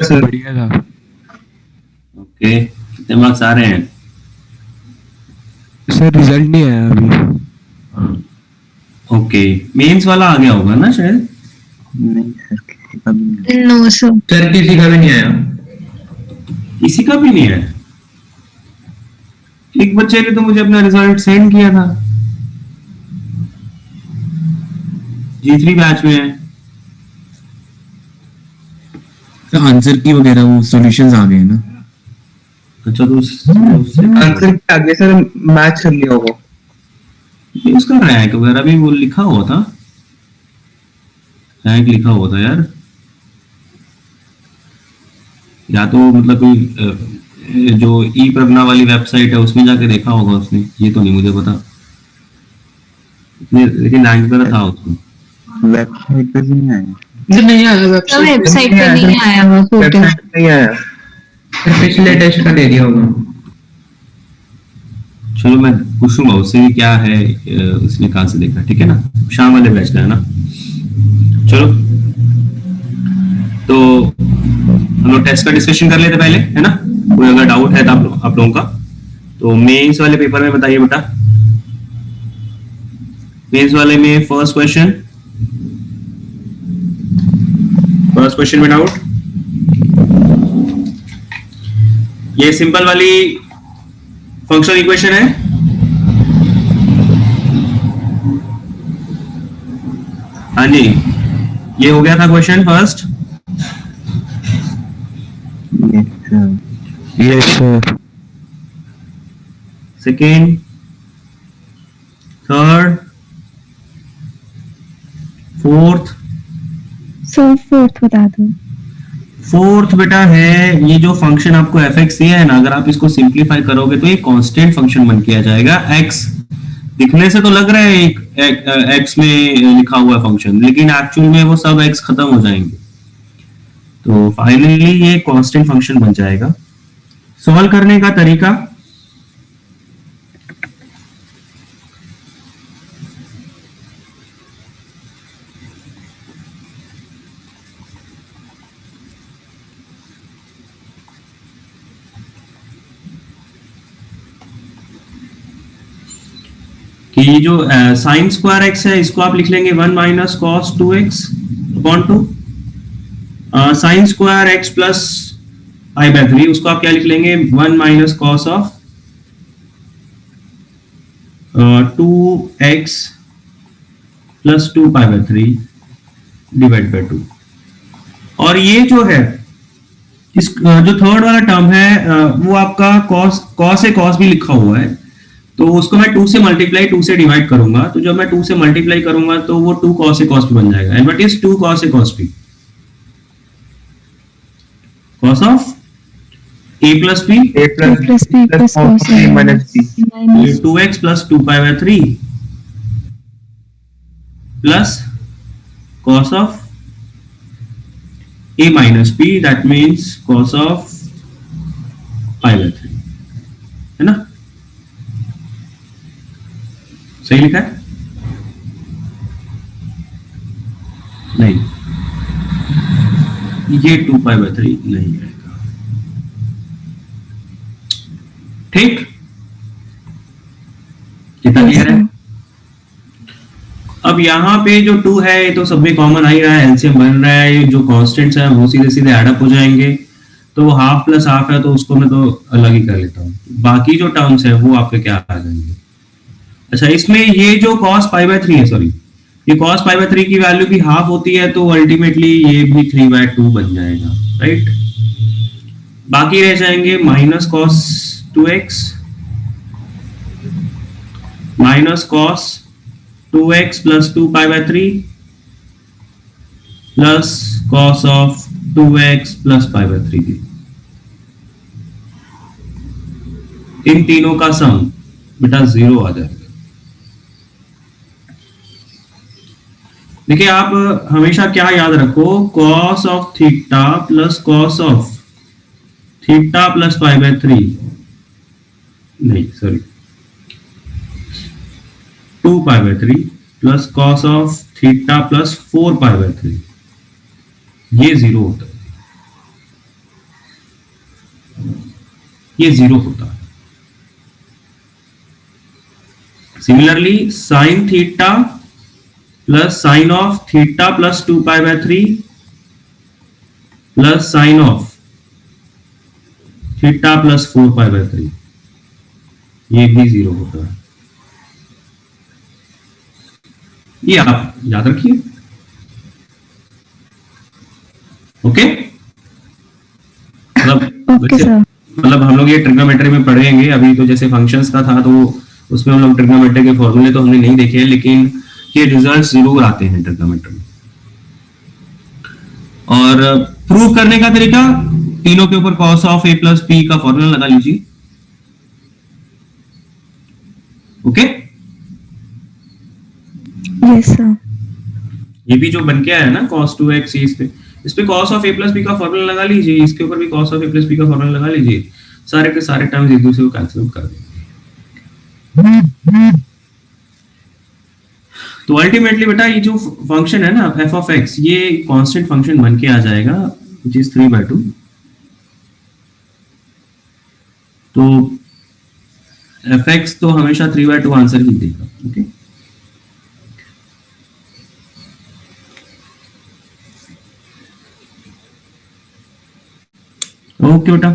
Sir बढ़िया था। Okay, कितने मार्क्स आ रहे हैं? सर रिजल्ट नहीं आया अभी। ओके, मेंस वाला आ गया होगा ना शायद? नहीं सर, किसी का भी नहीं। No sir. सर किसी का भी नहीं आया। किसी का भी नहीं है? एक बच्चे ने तो मुझे अपना रिजल्ट सेंड किया था, G3 बैच में है। आंसर की वगैरह वो सॉल्यूशंस आ गए ना। अच्छा, तो आंसर के आगे सर मैच कर लिया होगा। ये उसका रैंक वगैरह भी वो लिखा हुआ था, रैंक लिखा हुआ था यार। या तो मतलब कोई जो ई प्रज्ञा वाली वेबसाइट है उसमें जाके देखा होगा उसने, ये तो नहीं मुझे पता, लेकिन रैंक वगैरह था उसमें। वेबसाइट पे भी नहीं आया। नहीं आया, वेबसाइट पे नहीं आया हुआ पोर्टल। वेबसाइट नहीं आया, पिछले टेस्ट का दे दिया होगा। चलो मैं पूछूंगा उससे कि क्या है, उसने कहाँ से देखा, ठीक है ना? शाम वाले बैच का है ना? चलो, तो हम लोग टेस्ट का डिस्कशन कर लेते पहले, है ना? कोई अगर डाउट है तो आप लोगों का, तो मेंस वाले पेपर में बताइए बेटा। मेंस वाले में फर्स्ट क्वेश्चन में डाउट, ये सिंपल वाली फंक्शनल इक्वेशन है। हाँ जी, ये हो गया था question first. Yes sir. Second, third, fourth. Sir fourth बता दो। फोर्थ बेटा है ये जो फंक्शन आपको एफ एक्स दिया है ना, अगर आप इसको सिंप्लीफाई करोगे तो ये कांस्टेंट फंक्शन बन के आ जाएगा। एक्स दिखने से तो लग रहा है एक एक्स में लिखा हुआ फंक्शन, लेकिन एक्चुअल में वो सब एक्स खत्म हो जाएंगे, तो फाइनली ये कांस्टेंट फंक्शन बन जाएगा। सॉल्व करने का तरीका, कि ये जो साइन स्क्वायर एक्स है इसको आप लिख लेंगे 1 minus cos 2x upon 2। Sine square x plus pi by 3 उसको आप क्या लिख लेंगे 1 minus cos of 2x plus 2 pi by 3 divide by 2। और ये जो है इस जो थर्ड वाला टर्म है वो आपका कॉस है, कॉस भी लिखा हुआ है, तो उसको मैं 2 से मल्टीप्लाई 2 से डिवाइड करूंगा, तो जब मैं 2 से मल्टीप्लाई करूंगा तो वो 2 cos a cos b बन जाएगा। And what is 2 cos a cos b? cos of a plus b a plus b plus cos a minus b 2x plus 2 pi by 3 plus cos of a minus b, that means cos of pi by 3, है ना? सही लिखा है? नहीं, ये 2 pi by 3 नहीं है, ठीक? कितना क्लियर है? अब यहाँ पे जो 2 है ये तो सब में कॉमन आ ही रहा है, एलसीएम बन रहा है, जो कांस्टेंट्स है वो सीधे सीधे ऐड अप हो जाएंगे, तो हाफ प्लस हाफ है तो उसको मैं तो अलग ही कर लेता हूँ, बाकी जो टर्म्स है वो आपके क्या आ जाएंगे। अच्छा, इसमें ये जो cos पाई बाय 3 है, सॉरी ये cos पाई बाय 3 की वैल्यू भी हाफ होती है, तो अल्टीमेटली ये भी 3/2 बन जाएगा, राइट? बाकी रह जाएंगे minus cos 2x minus cos 2x plus 2 pi by 3 प्लस cos of 2x plus pi by 3। इन तीनों का सम बेटा 0 आ जाएगा। देखिए, आप हमेशा क्या याद रखो, cos of theta plus cos of theta plus pi by 3, नहीं सॉरी 2 पाई बाय 3 प्लस cos of theta plus 4 pi by 3, ये 0 होता है। ये 0 होता है। Similarly sine theta plus sine of theta plus 2π/3 plus sine of theta plus 4π/3, ये भी 0 होता है। ये आप याद रखिए। Okay, okay sir. मतलब हम लोग ये ट्रिग्नोमेट्री में पढ़ेंगे। अभी तो जैसे फंक्शंस का था तो उसमें हम लोग ट्रिग्नोमेट्री के फॉर्मूले तो हमने नहीं देखे हैं, लेकिन ये रिजल्ट्स जरूर आते हैं ट्रिग्नोमेट्री में। और प्रूव करने का तरीका, तीनों के ऊपर cos of a plus p का फॉर्मूला लगा लीजिए। Okay, yes sir. ये भी जो बन के आया है ना cos 2x, इस पे cos of a plus b का फॉर्मूला लगा लीजिए, इसके ऊपर भी cos of a plus b का फॉर्मूला लगा लीजिए। सारे के सारे टर्म्स एक दूसरे को कैंसिल आउट कर देंगे। तो अल्टीमेटली बेटा ये जो फंक्शन है ना f ऑफ x, ये कांस्टेंट फंक्शन बन के आ जाएगा विच इज 3/2। तो fx तो हमेशा 3/2 आंसर ही देगा। ओके, ओके बेटा।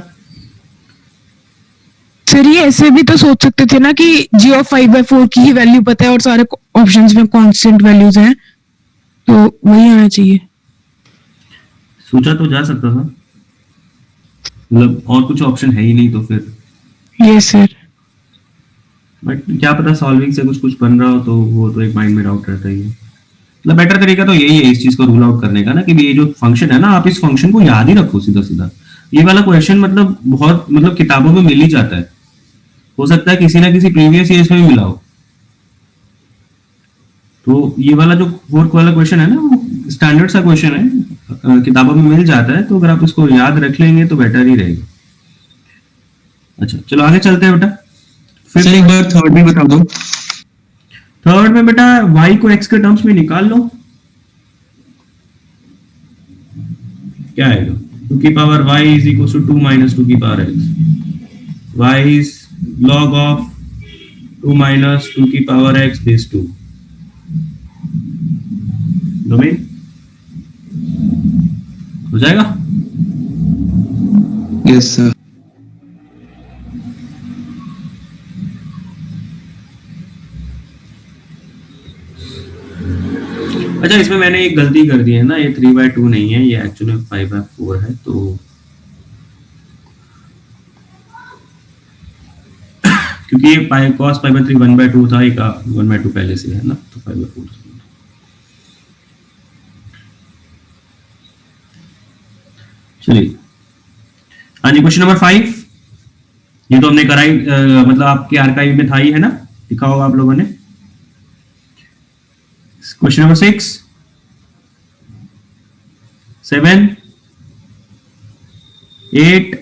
सर ये ऐसे भी तो सोच सकते थे ना कि g ऑफ 5/4 की ही वैल्यू पता है और सारे ऑप्शंस में कांस्टेंट वैल्यूज हैं, तो वही आना चाहिए। सोचा तो जा सकता था, मतलब और कुछ ऑप्शन है ही नहीं तो फिर। Yes sir. बट क्या पता सॉल्विंग से कुछ कुछ बन रहा हो, तो वो तो एक माइंड में डाउट रहता ही है। मतलब बेटर तरीका तो यही है इस चीज को रूल आउट करने का ना, कि ये जो फंक्शन है ना, आप इस फंक्शन को याद ही रखो सीधा सीधा। ये वाला क्वेश्चन मतलब बहुत मतलब किताबों में मिल ही जाता है, हो सकता है किसी ना किसी प्रीवियस ईयर में मिला हो। तो ये वाला जो फोर्थ वाला क्वेश्चन है ना, वो स्टैंडर्ड सा क्वेश्चन है, किताबों में मिल जाता है, तो अगर आप इसको याद रख लेंगे तो बेटर ही रहेगा। अच्छा चलो आगे चलते हैं बेटा। सर एक बार थर्ड भी बता दो। थर्ड में बेटा y को x के टर्म्स में निकाल लो। क्या आएगा? 2 की power y is equal to 2 minus 2 की power x। y is log of 2 minus 2 की पावर x बेस 2। डोमेन हो जाएगा? Yes sir. अच्छा इसमें मैंने एक गलती कर दी है ना, ये 3/2 नहीं है, ये एक्चुअली 5/4 है। तो क्योंकि ये cos 5/3 1/2 था, एक 1/2 पहले से है ना, तो 5/4। चलिए हाँ जी, क्वेश्चन नंबर 5। ये तो हमने कराई, मतलब आपके आर्काइव में था ही है ना, लिखा होगा आप लोगों ने। क्वेश्चन नंबर 6, 7, 8,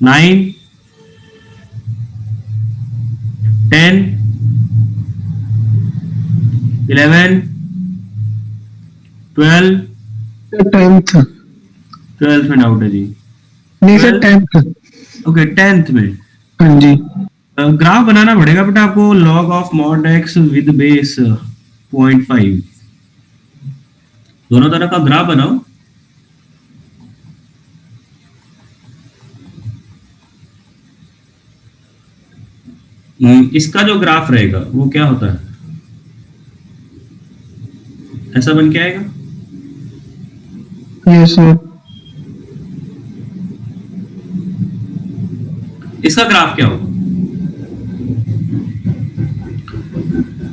9, 10, 11, 12, 10th 12th में डाउट है जी। नहीं सर 10th। ओके 10th में हाँ जी। ग्राफ बनाना पड़ेगा बेटा आपको, log of mod x with base 0.5, दोनों तरह का ग्राफ बनाओ। इसका जो ग्राफ रहेगा वो क्या होता है, ऐसा बन के आएगा। Yes sir. इसका ग्राफ क्या होगा?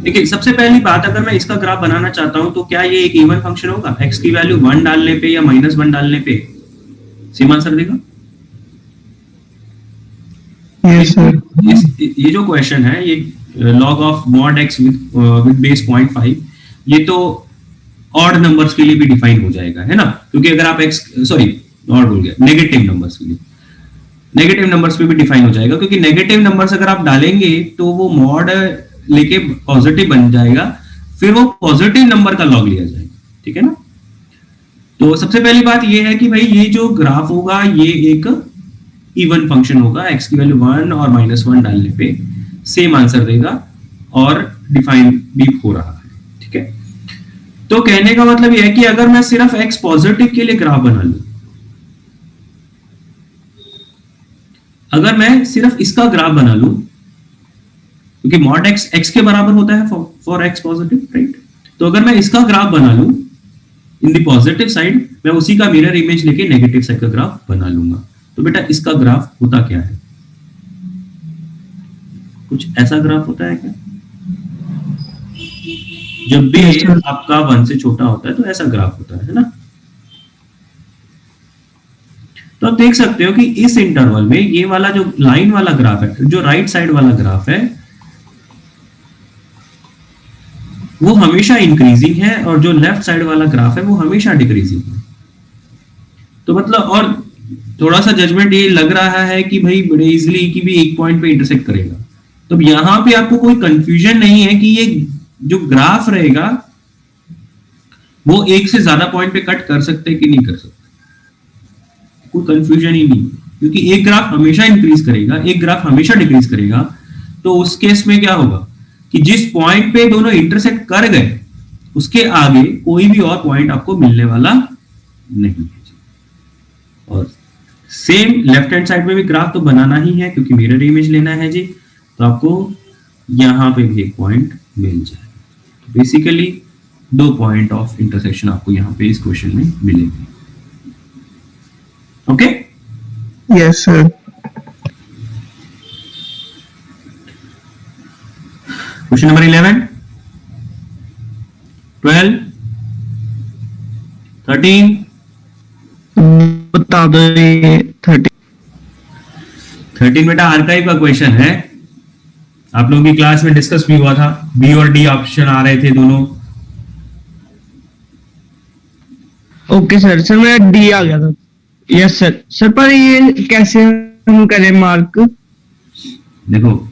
देखिए सबसे पहली बात, अगर मैं इसका ग्राफ बनाना चाहता हूं तो क्या ये एक इवन फंक्शन होगा? x की वैल्यू 1 डालने पे या -1 डालने पे सेम आंसर देगा? Yes sir. ये जो क्वेश्चन है, ये log of mod x with base 0.5, ये तो ऑड नंबर्स के लिए भी डिफाइन हो जाएगा, है ना, क्योंकि अगर आप ऑड बोल गया, नेगेटिव नंबर्स के लिए, नेगेटिव नंबर्स पे भी डिफाइन हो जाएगा, क्योंकि नेगेटिव नंबर्स अगर आप डालेंगे तो वो मॉड लेके पॉजिटिव बन जाएगा, फिर वो पॉजिटिव नंबर का लॉग लिया जाएगा, ठीक है ना। तो सबसे पहली बात ये है कि भाई ये जो ग्राफ होगा ये एक इवन फंक्शन होगा, x की वैल्यू 1 और -1 डालने पे सेम आंसर देगा और डिफाइन भी हो रहा है, ठीक है। तो कहने का मतलब यह है कि अगर मैं सिर्फ x पॉजिटिव के लिए ग्राफ बना लूं, अगर मैं सिर्फ इसका ग्राफ बना लूं, क्योंकि मॉड x x के बराबर होता है फॉर x पॉजिटिव, राइट। तो अगर मैं इसका ग्राफ बना लूं इन द पॉजिटिव साइड, मैं उसी का मिरर इमेज लेके नेगेटिव साइड का ग्राफ बना लूंगा। तो बेटा इसका ग्राफ होता क्या है? कुछ ऐसा ग्राफ होता है क्या? जब भी आपका 1 से छोटा होता है तो ऐसा ग्राफ होता है ना। तो आप देख सकते हो कि इस इंटरवल में ये वाला जो लाइन वाला ग्राफ है, जो राइट साइड वाला ग्राफ है, वो हमेशा इंक्रीजिंग है और जो लेफ्ट साइड वाला ग्राफ है वो हमेशा डिक्रीजिंग है। तो मतलब, और थोड़ा सा जजमेंट ये लग रहा है कि भाई बड़े इजीली कि भी एक पॉइंट पे इंटरसेक्ट करेगा। तो यहां पे आपको कोई कंफ्यूजन नहीं है कि ये जो ग्राफ रहेगा वो एक से ज्यादा पॉइंट पे कट कर सकते कि नहीं कर सकते, कोई कंफ्यूजन ही नहीं, क्योंकि एक ग्राफ हमेशा इंक्रीज करेगा, एक ग्राफ हमेशा डिक्रीज करेगा। तो उस केस में क्या होगा कि जिस पॉइंट पे दोनों इंटरसेक्ट कर गए उसके आगे कोई भी और पॉइंट आपको मिलने वाला नहीं है। और सेम लेफ्ट हैंड साइड में भी ग्राफ तो बनाना ही है, क्योंकि मिरर इमेज लेना है जी। तो आपको यहां पे भी एक पॉइंट मिल जाएगा। तो बेसिकली 2 पॉइंट ऑफ इंटरसेक्शन आपको यहां पे इस क्वेश्चन में मिलेंगे। Okay, yes sir. Question number 11, 12, 13, बता दो ये 13 बेटा आर्काइव का क्वेश्चन है। आप लोगों की क्लास में डिस्कस भी हुआ था, बी और डी ऑप्शन आ रहे थे दोनों। Okay sir. सर मेरा डी आ गया था। Yes sir. सर पर ये कैसे हम करें मार्क? देखो,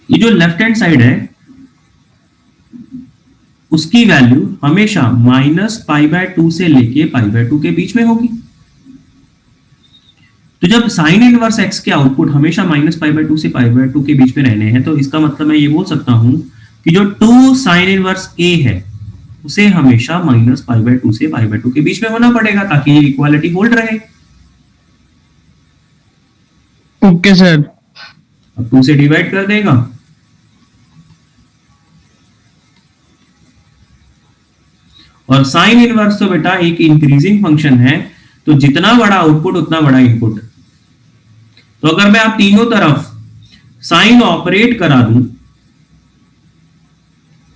ये जो लेफ्ट हैंड साइड है उसकी वैल्यू हमेशा -π/2 से लेके π/2 के बीच में होगी। तो जब साइन इनवर्स x के आउटपुट हमेशा -π/2 से π/2 के बीच में रहने हैं, तो इसका मतलब मैं ये बोल सकता हूं कि जो 2 साइन इनवर्स a है उसे हमेशा -π/2 से π/2 के बीच में होना पड़ेगा, ताकि ये इक्वालिटी होल्ड रहे। Okay sir. अब 2 से डिवाइड कर देगा, और साइन इनवर्स तो बेटा एक इंक्रीजिंग फंक्शन है, तो जितना बड़ा आउटपुट उतना बड़ा इनपुट। तो अगर मैं आप तीनों तरफ साइन ऑपरेट करा दूं,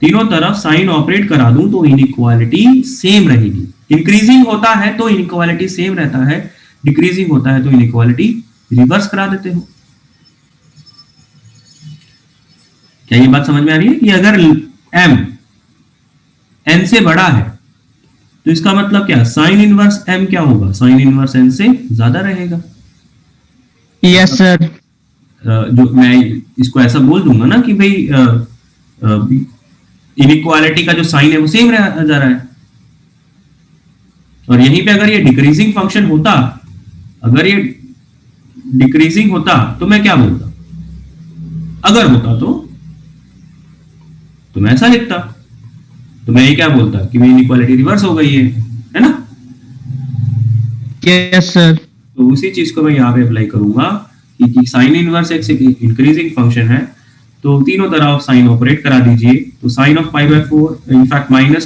तीनों तरफ साइन ऑपरेट करा दूं, तो इनइक्वालिटी सेम रहेगी। इंक्रीजिंग होता है तो इनइक्वालिटी सेम रहता है, डिक्रीजिंग होता है तो इनइक्वालिटी रिवर्स करा देते हो। क्या ये बात समझ में आ रही है कि अगर m n से बड़ा है तो इसका मतलब क्या, साइन इनवर्स m क्या होगा, साइन इनवर्स n से ज्यादा रहेगा। Yes sir. जो मैं इसको ऐसा बोल दूंगा ना कि भाई इनइक्वालिटी का जो साइन है वो सेम रह जा रहा है। और यहीं पे अगर ये डिक्रीजिंग फंक्शन होता, अगर ये डिक्रीजिंग होता तो मैं क्या बोलता, अगर होता तो मैं ऐसा लिखता, तो मैं ये क्या बोलता कि भाई इनइक्वालिटी रिवर्स हो गई है ना। Yes sir. तो उसी चीज को मैं यहाँ पे अप्लाई करूंगा कि साइन इनवर्स एक्स एक इंक्रीजिंग फंक्शन है, तो तीनों तरफ साइन ऑपरेट करा दीजिए। तो sine of π/4 in fact minus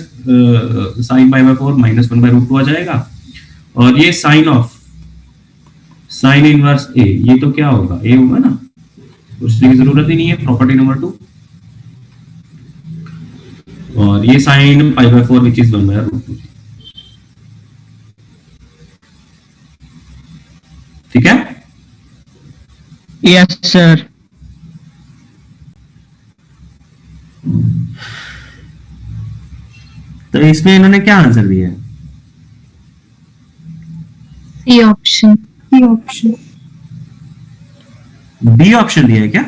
sine π/4 -1/√2 आ जाएगा। और ये sine of sine inverse a, ये तो क्या होगा, ए होगा ना, उसकी जरूरत ही नहीं है, प्रॉपर्टी नंबर 2। और ये साइन π/4 विच इज 1/√2। ठीक है। Yes sir. तो इसमें इन्होंने क्या आंसर दिया है? C option. बी ऑप्शन दिया है क्या?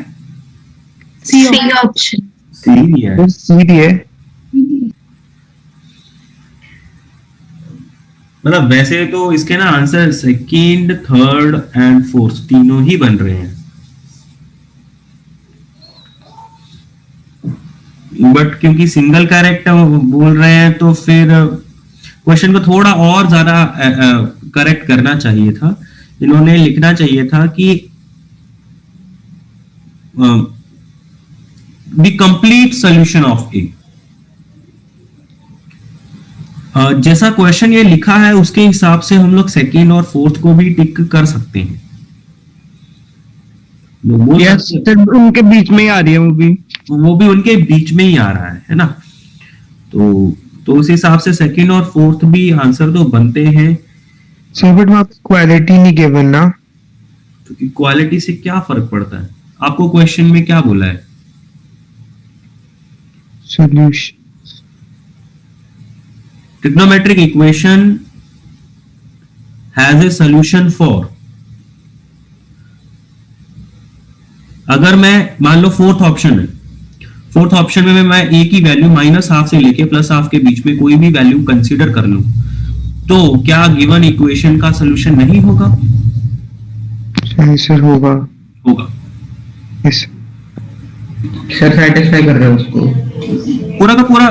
C option. सी दिया है। सी डी है। मतलब वैसे तो इसके ना answer second, third and fourth तीनों ही बन रहे हैं, बट क्योंकि सिंगल करेक्ट बोल रहे हैं तो फिर क्वेश्चन को थोड़ा और ज्यादा करेक्ट करना चाहिए था। इन्होंने लिखना चाहिए था कि द कंप्लीट सॉल्यूशन ऑफ ए। जैसा क्वेश्चन ये लिखा है उसके हिसाब से हम लोग सेकेंड और फोर्थ को भी टिक कर सकते हैं। यस सर, उनके बीच में ही आ रही है वो भी उनके बीच में ही आ रहा है ना। तो उस हिसाब से सेकंड और फोर्थ भी आंसर तो बनते हैं। सर बट वहाँ क्वालिटी नहीं गिवन ना। तो इक्वालिटी से क्या फर्क पड़ता है? आपको क्वेश्चन में क्या बोला है? Solution trigonometric equation has a solution for. अगर मैं मान लो फोर्थ ऑप्शन है, फोर्थ ऑप्शन में मैं ए की वैल्यू -½ से लेके +½ के बीच में कोई भी वैल्यू कंसीडर कर लूं तो क्या गिवन इक्वेशन का सॉल्यूशन नहीं होगा? सही सर, होगा। होगा। यस सर, सेटिस्फाई कर रहे हो उसको? पूरा का पूरा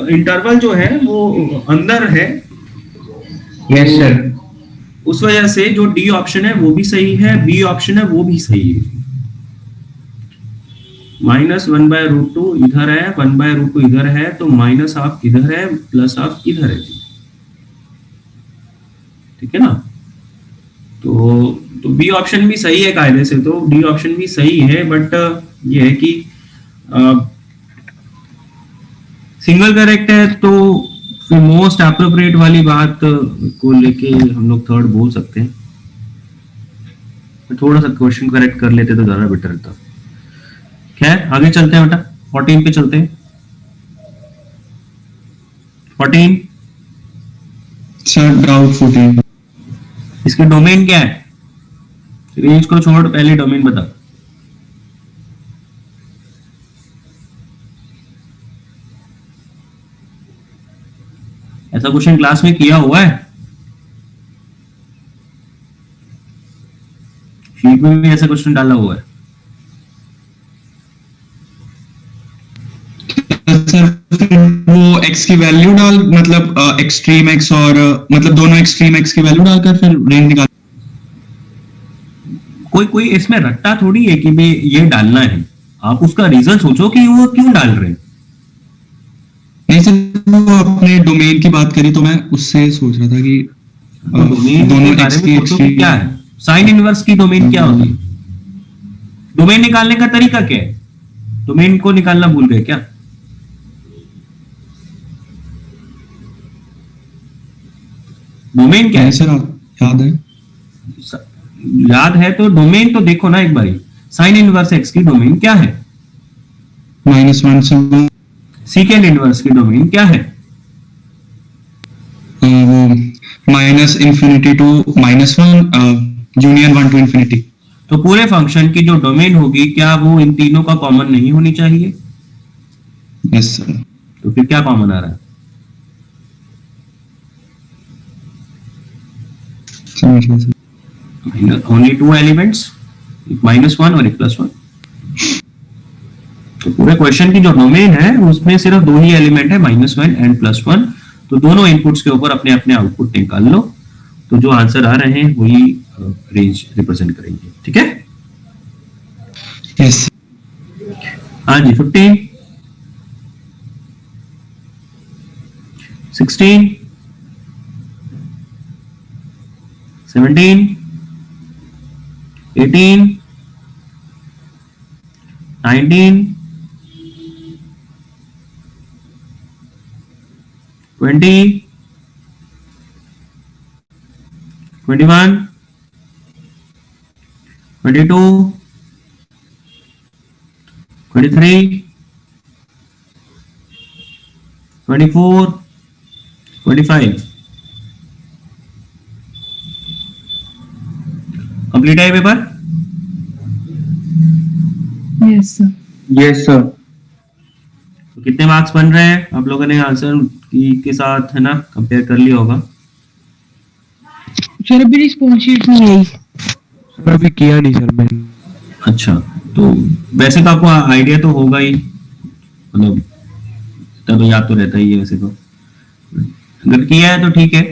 इंटरवल जो है वो अंदर है। Yes sir. उस वजह से जो डी ऑप्शन है वो भी सही है, बी ऑप्शन है वो भी सही है। -1/√2 इधर है, 1/√2 इधर है, तो -½ इधर है, +½ इधर है। ठीक है ना? तो बी ऑप्शन भी सही है कायदे से, तो डी ऑप्शन भी सही है, बट ये है कि सिंगल करेक्ट है तो फिर मोस्ट एप्रोप्रिएट वाली बात को लेके हम लोग थर्ड बोल सकते हैं। थोड़ा सा क्वेश्चन करेक्ट कर लेते तो ज्यादा बेटर रहता। खैर आगे चलते हैं बेटा, 14 पे चलते हैं। 14 सर डाउट 14। इसकी डोमेन क्या है? रेंज को छोड़, पहले डोमेन बता। ऐसा क्वेश्चन क्लास में किया हुआ है? शीट में भी ऐसा क्वेश्चन डाला हुआ है? सर वो x की वैल्यू डाल, मतलब एक्सट्रीम x और मतलब दोनों एक्सट्रीम x की वैल्यू डालकर फिर रेंज निकाल। कोई इसमें रट्टा थोड़ी है कि भाई ये डालना है, आप उसका रीजन सोचो कि वो क्यों डाल रहे हैं। नहीं सर, वो अपने डोमेन की बात करी तो मैं उससे सोच रहा था कि डोमेन दोनों के बारे x में की सोचो कि एक्सट्रीम क्या है। साइन इनवर्स की डोमेन क्या होती है? डोमेन निकालने का तरीका क्या है? डोमेन को निकालना भूल गए क्या? डोमेन क्या है? सर याद है। याद है तो डोमेन तो देखो ना एक बारी। साइन इनवर्स एक्स की डोमेन क्या है? -1 से सीकेंड इनवर्स की डोमेन क्या है? वो -∞ टू -1 यूनियन 1 टू इंफिनिटी। तो पूरे फंक्शन की जो डोमेन होगी क्या वो इन तीनों का कॉमन नहीं होनी चाहिए? Yes sir. तो फिर क्या कॉमन आ रहा है? समझ गया सर। ओनली 2 एलिमेंट्स, -1 और एक +1। तो पूरे क्वेश्चन की जो डोमेन है उसमें सिर्फ 2 ही एलिमेंट है, -1 एंड +1। तो दोनों इनपुट्स के ऊपर अपने अपने आउटपुट निकाल लो, तो जो आंसर आ रहे हैं वही रेंज रिप्रेजेंट करेंगे। ठीक है? यस। हाँ जी। 15 16 17 18 19 20 21 22 23 24 25। कंप्लीट है paper? Yes sir. Yes sir. तो कितने मार्क्स बन रहे हैं? आप लोगों ने आंसर की के साथ है ना कंपेयर कर लिया होगा। सर अभी रिस्पॉन्स शीट नहीं आई। सर अभी किया नहीं सर मैंने। अच्छा, तो वैसे तो आपको आइडिया तो होगा ही, मतलब इतना तो याद तो रहता ही है वैसे तो। अगर किया है तो ठीक है।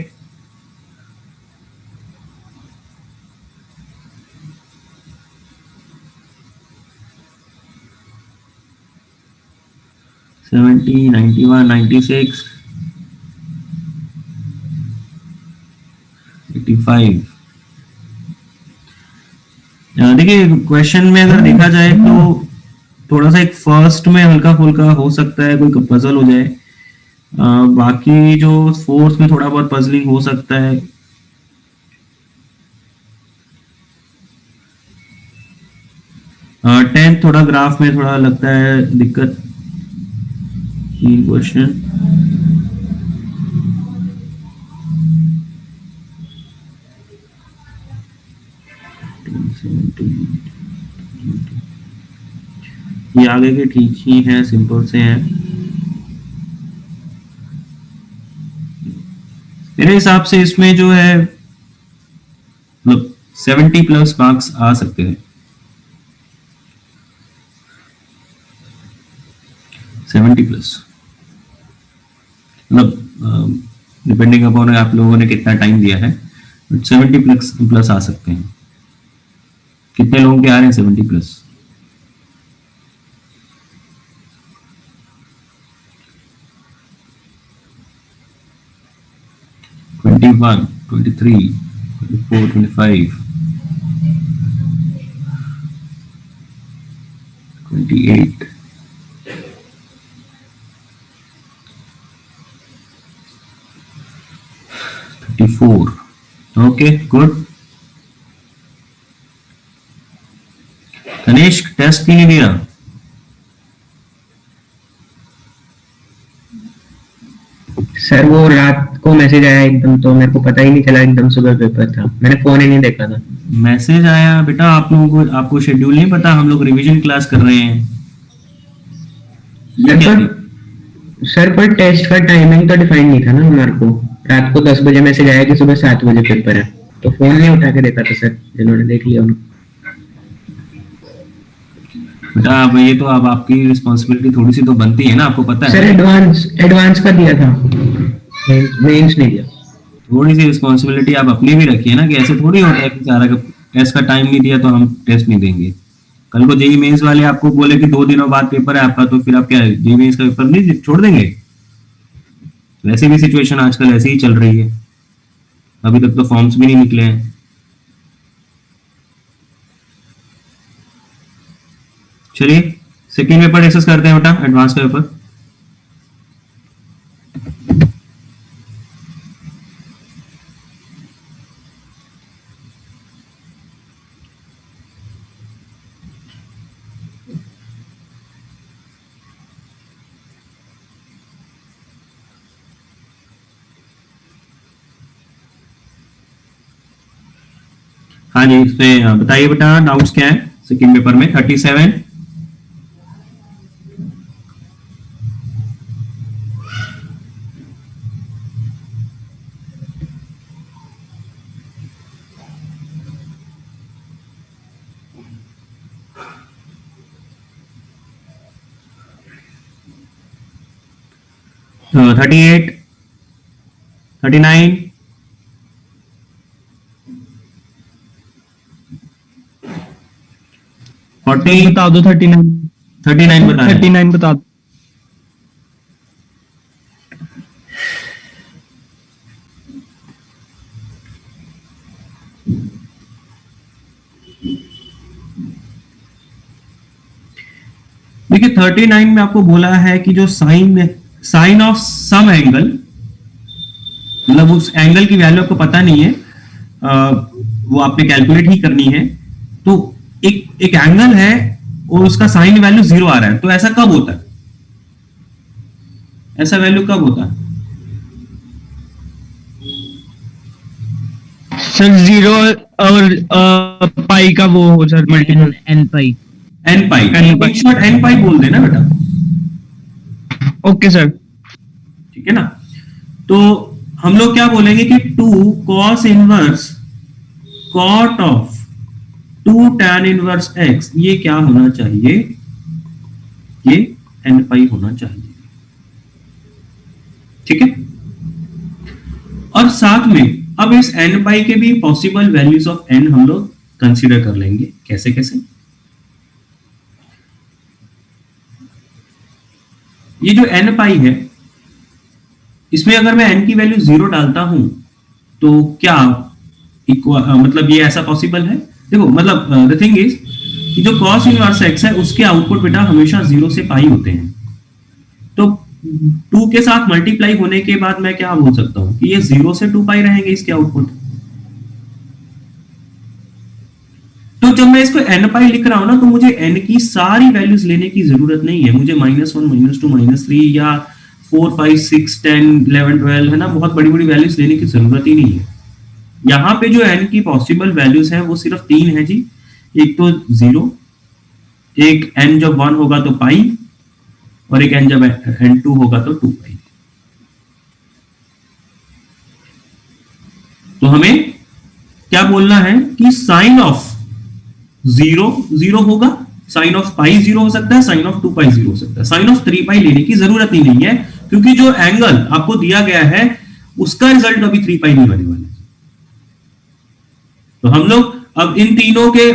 सेवेंटी, 91, 96, 85। देखिए क्वेश्चन में अगर देखा जाए तो थोड़ा सा एक फर्स्ट में हल्का फुल्का हो सकता है, कोई पजल हो जाए। बाकी जो फोर्थ में थोड़ा बहुत पजलिंग हो सकता है। टेंथ थोड़ा ग्राफ में थोड़ा लगता है दिक्कत। क्वेश्चन ये आगे के ठीक ही हैं, सिंपल से हैं मेरे हिसाब से। इसमें जो है मतलब 70 प्लस मार्क्स आ सकते हैं। 70 प्लस मतलब डिपेंडिंग अपॉन आप लोगों ने कितना टाइम दिया है, 70 प्लस आ सकते हैं। कितने लोगों के आ रहे हैं 70 plus? One, 23, 24, 25, 28, 34. Okay, good. Ganesh test क्यों नहीं दिया? सर वो रात को मैसेज आया एकदम, तो मेरे को पता ही नहीं चला, एकदम सुबह पेपर था, मैंने फोन ही नहीं देखा था। मैसेज आया बेटा, आप लोगों को आपको शेड्यूल नहीं पता, हम लोग रिवीजन क्लास कर रहे हैं। सर पर टेस्ट का टाइमिंग तो डिफाइन नहीं था ना हमारे को। रात को 10 बजे मैसेज आया कि सुबह 7 बजे पेपर है, तो फोन नहीं उठा के देखा था सर, जिन्होंने देख लिया उन्होंने। बेटा अब ये तो अब आपकी रिस्पॉन्सिबिलिटी थोड़ी सी तो बनती है ना, आपको पता है। सर एडवांस का दिया था, मेंस नहीं दिया। थोड़ी सी रिस्पॉन्सिबिलिटी आप अपनी भी रखिए ना, कि ऐसे थोड़ी होता है कि सारा का टेस्ट का टाइम नहीं दिया तो हम टेस्ट नहीं देंगे। कल को जेईई मेंस वाले आपको बोले कि 2 दिनों बाद पेपर है आपका, तो फिर आप क्या जेईई मेंस का पेपर नहीं छोड़ देंगे? वैसे भी सिचुएशन आजकल ऐसे ही चल रही है, अभी तक तो फॉर्म्स भी नहीं निकले हैं। चलिए सेकेंड पेपर डिस्कस करते हैं बेटा, एडवांस का पेपर। हाँ जी, इसमें बताइए बेटा डाउट्स क्या है सेकेंड पेपर में। 37 38, 39, 40, बता दो 39 39 बता रहे हैं। 39 बता दो। देखिए 39 में आपको बोला है कि जो साइन ऑफ सम एंगल, मतलब उस एंगल की वैल्यू आपको पता नहीं है, वो आपने कैलकुलेट ही करनी है। तो एक एंगल है और उसका साइन वैल्यू 0 आ रहा है, तो ऐसा कब होता है? ऐसा वैल्यू कब होता है? सर 0 और पाई का वो हो सर, मल्टीपल एन पाई एन पाई बोल देना बेटा। ओके सर, ठीक है ना। तो हम लोग क्या बोलेंगे कि 2 cos inverse cot of 2 tan inverse x, ये क्या होना चाहिए? ये n पाई होना चाहिए। ठीक है, और साथ में अब इस n पाई के भी पॉसिबल वैल्यूज ऑफ n हम लोग कंसीडर कर लेंगे। कैसे कैसे? ये जो n पाई है, इसमें अगर मैं n की वैल्यू 0 डालता हूं तो क्या मतलब ये ऐसा पॉसिबल है? देखो मतलब द थिंग इज कि जो cos इनवर्स x है उसके आउटपुट बेटा हमेशा 0 से पाई होते हैं। तो 2 के साथ मल्टीप्लाई होने के बाद मैं क्या बोल सकता हूं कि ये 0 से 2 पाई रहेंगे इसके आउटपुट। तो जब मैं इसको n पाई लिख रहा हूं ना, तो मुझे n की सारी वैल्यूज लेने की जरूरत नहीं है। मुझे -1, -2, -3 या 4, 5, 6, 10, 11, 12 है ना, बहुत बड़ी बड़ी वैल्यूज लेने की जरूरत ही नहीं है। यहाँ पे जो n की पॉसिबल वैल्यूज हैं वो सिर्फ 3 है जी। एक तो 0, एक n जब 1 होगा तो पाई, और एक n जब n2 होगा तो 2 पाई। तो हमें क्या बोलना है कि साइन ऑफ 0 होगा, साइन ऑफ पाई 0 हो सकता है, साइन ऑफ 2 पाई 0 हो सकता है। साइन ऑफ 3 पाई लेने की जरूरत ही नहीं है, क्योंकि जो एंगल आपको दिया गया है उसका रिजल्ट अभी 3 पाई नहीं बनने वाला है। तो हम लोग अब इन तीनों के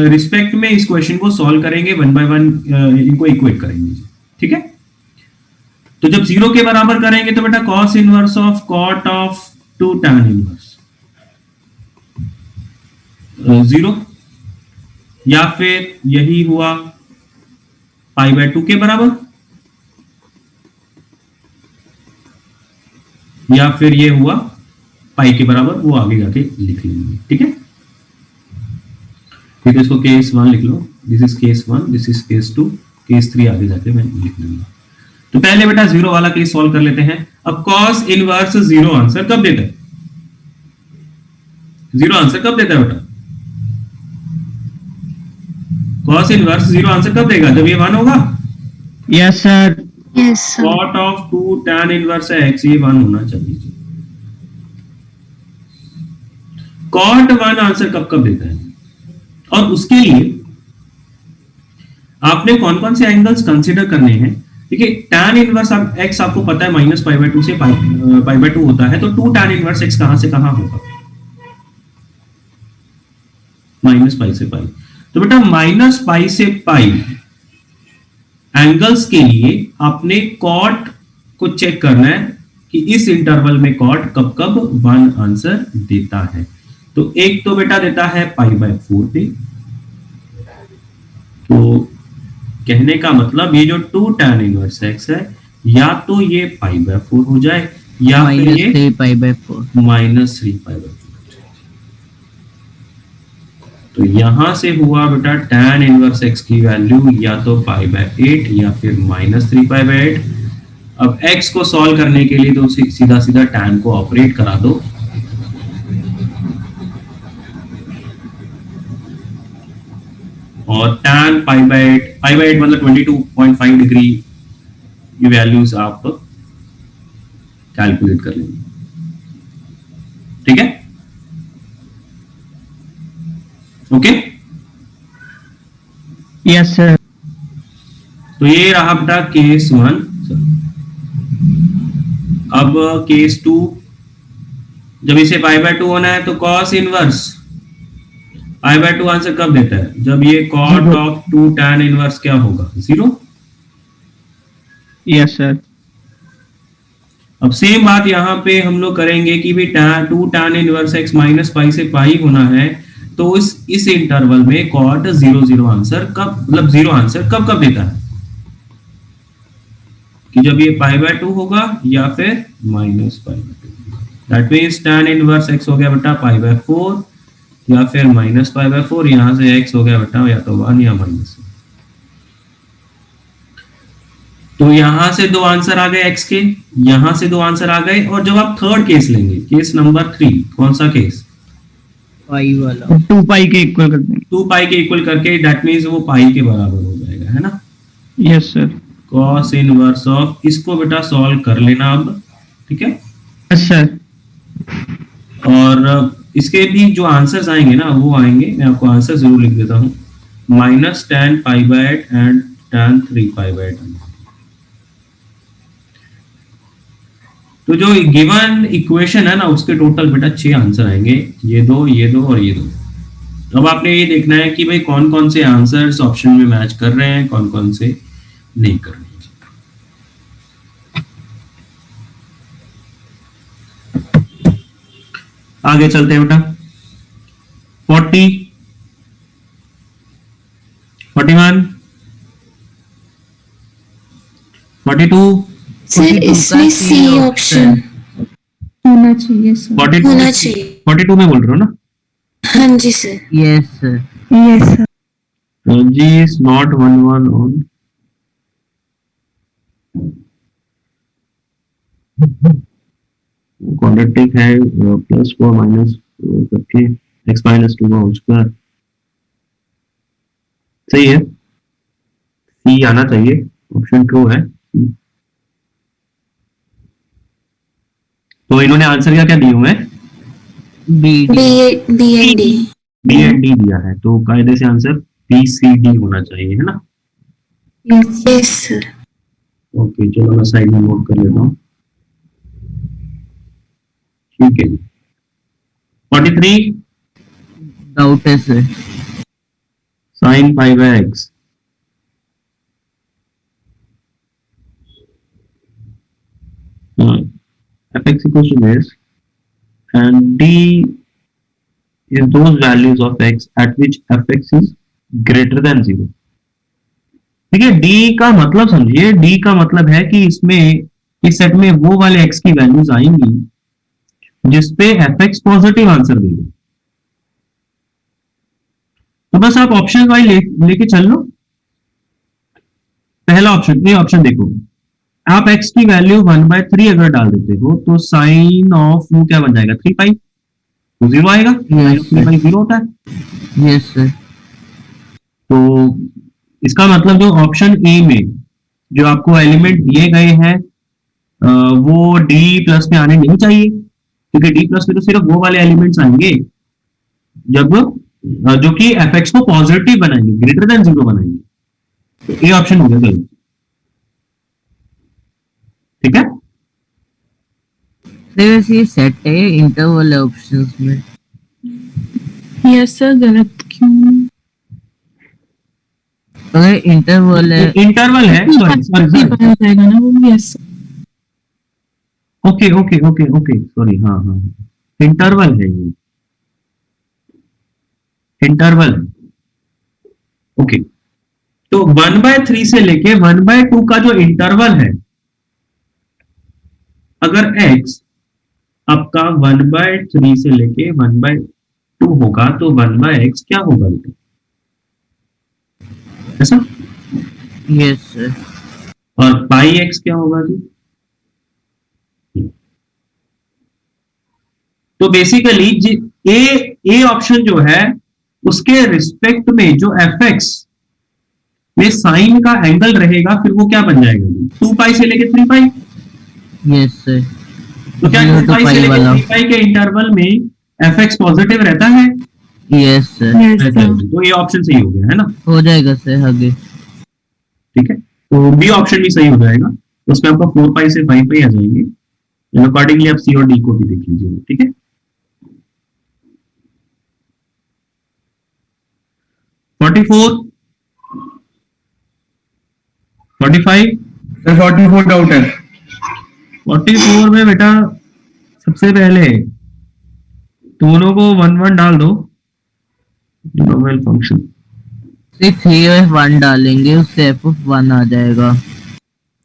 रिस्पेक्ट में इस क्वेश्चन को सॉल्व करेंगे, 1 बाय 1 इनको इक्वेट करेंगे। ठीक है, तो जब 0 के बराबर करेंगे तो बेटा cos inverse of cot of 2 tan inverse 0, या फिर यही हुआ पाई बाय 2 के बराबर, या फिर ये हुआ पाई के बराबर, वो आगे जाके लिख लेंगे। ठीक है, फिर इसको केस 1 लिख लो, this is case 1, this is case 2, case 3 आगे जाके मैं लिख लूंगा। तो पहले बेटा 0 वाला केस सॉल्व कर लेते हैं। अब cos इनवर्स 0 आंसर कब देता है? 0 आंसर कब देता है बेटा? cos इनवर्स 0 आंसर कब देगा? जब ये 1 होगा। Yes sir. Yes sir. cot of 2 tan inverse x, ये 1 होना चाहिए। cot 1 आंसर कब कब देता है? और उसके लिए आपने कौन कौन से एंगल्स कंसीडर करने हैं? देखिए tan इनवर्स x आपको पता है माइनस पाई बाय 2 से पाई बाय 2 होता है, तो 2 tan इनवर्स x कहां से कहां होगा? माइनस पाई से पाई। तो बेटा माइनस पाई से पाई एंगल्स के लिए आपने cot को चेक करना है कि इस इंटरवल में cot कब कब 1 आंसर देता है। तो एक तो बेटा देता है पाई बाय 4 पे। तो कहने का मतलब ये जो 2 tan इनवर्स x है, या तो ये पाई बाय 4 हो जाए, या फिर ये -3 पाई बाय 4। तो यहां से हुआ बेटा tan इनवर्स x की वैल्यू या तो पाई बाय 8 या फिर -3 पाई बाय 8। अब x को सॉल्व करने के लिए तो सीधा सीधा tan को ऑपरेट करा दो। और tan पाई बाय 8 मतलब 22.5 डिग्री, ये वैल्यूज आप कैलकुलेट कर लेंगे। ठीक है, ओके। Yes sir. तो ये रहा बेटा केस 1। अब केस 2, जब इसे पाई बाय 2 होना है तो cos inverse pi by 2 answer कब देता है? जब ये cot ऑफ 2 tan इनवर्स क्या होगा? 0। Yes sir. अब सेम बात यहाँ पे हम लोग करेंगे कि भी 2 tan inverse x minus pi से पाई होना है, तो इस इंटरवल में cot 0 आंसर कब, मतलब 0 आंसर कब कब देता है? कि जब ये पाई बाय 2 होगा या फिर minus pi by 2। That means tan inverse x हो गया बेटा पाई बाय 4 या फिर माइनस पाई बाय 4। यहां से x हो गया बेटा या तो 1 या -1। तो यहां से 2 आंसर आ गए x के, यहां से 2 आंसर आ गए। और जब आप थर्ड केस लेंगे, केस नंबर 3, कौन सा केस? पाई वाला 2 पाई के इक्वल कर देंगे। 2 पाई के इक्वल करके दैट मींस वो पाई के बराबर हो जाएगा, है ना? Yes sir. cos inverse of, इसको बेटा सॉल्व कर लेना अब। ठीक है यस सर। और इसके भी जो आंसर्स आएंगे ना वो आएंगे, मैं आपको आंसर जरूर लिख देता हूँ, -tan π/8 एंड tan 3π/8। तो जो गिवन इक्वेशन है ना उसके टोटल बेटा 6 आंसर आएंगे, ये दो और ये दो। अब आपने ये देखना है कि भाई कौन कौन से आंसर्स ऑप्शन में मैच कर रहे हैं, कौन कौन से नहीं कर रहे हैं। आगे चलते हैं बेटा। 40, 41, 42, सर इसमें सी ऑप्शन होना चाहिए सर। 42 होना चाहिए। 42 में बोल रहे हो ना? हाँ जी sir. Yes sir. Yes sir. G is not 1 on quadratic है, +4 माइनस करके x -2 का होल स्क्वायर। सही है, सी आना चाहिए, ऑप्शन ट्रू है। तो इन्होंने आंसर क्या दिए हुए हैं? B and D. B and D दिया है, तो कायदे से आंसर बी सी डी होना चाहिए, है ना? Yes sir. ओके, चलो मैं साइड में नोट कर लेता हूँ। ठीक है। 43 डाउट है sir. sin π/x। fx equals to this and d is those values of x at which fx is greater than 0। ठीक है, d का मतलब समझिए, d का मतलब है कि इसमें इस सेट में वो वाले x की वैल्यूज आएंगी जिसपे fx पॉजिटिव आंसर देगा। तो बस आप ऑप्शन वाइज लेके चल लो। पहला ऑप्शन, ये ऑप्शन देखो, आप x की वैल्यू 1/3 अगर डाल देते हो तो साइन ऑफ वो क्या बन जाएगा, 3 पाई, तो 0 आएगा। 3/0 होता है। Yes sir. तो इसका मतलब जो ऑप्शन ए में जो आपको एलिमेंट दिए गए हैं वो डी प्लस में आने नहीं चाहिए, क्योंकि डी प्लस में तो सिर्फ वो वाले एलिमेंट्स आएंगे जब जो कि fx को पॉजिटिव बनाएंगे, ग्रेटर देन 0 बनाएंगे। तो ये ऑप्शन हो गया गलत। ठीक है, सर ये सेट है इंटरवल है ऑप्शंस में। यस सर, गलत क्यों? अगर इंटरवल है, इंटरवल है, सॉरी हो जाएगा ना वो। Yes okay okay okay okay sorry, हाँ हाँ, इंटरवल है ये, इंटरवल। ओके, तो 1/3 से लेके 1/2 का जो इंटरवल है, अगर x आपका 1/3 से लेके 1/2 होगा तो 1/x क्या होगा बेटा, ऐसा? Yes sir. और पाई x क्या होगा जी? तो बेसिकली ए ऑप्शन जो है उसके रिस्पेक्ट में जो fx में साइन का एंगल रहेगा फिर वो क्या बन जाएगा, 2 पाई से लेके 3 पाई। Yes sir. तो क्या 2 पाई से लेके 3 पाई के इंटरवल में fx पॉजिटिव रहता है? Yes sir. रहता है। तो ये ऑप्शन सही हो गया है ना? हो जाएगा सर आगे। ठीक है, तो बी ऑप्शन भी सही हो जाएगा, उसमें आपका 4 पाई से 5 पाई आ जाएंगे। अकॉर्डिंगली आप सी और डी को भी देख लीजिए। ठीक है, फोर्टी 45 सर 44 डाउट है। 44 में बेटा सबसे पहले दोनों को 1 डाल दो, नॉर्मल फंक्शन। 3 और 1 डालेंगे उससे f(1) आ जाएगा,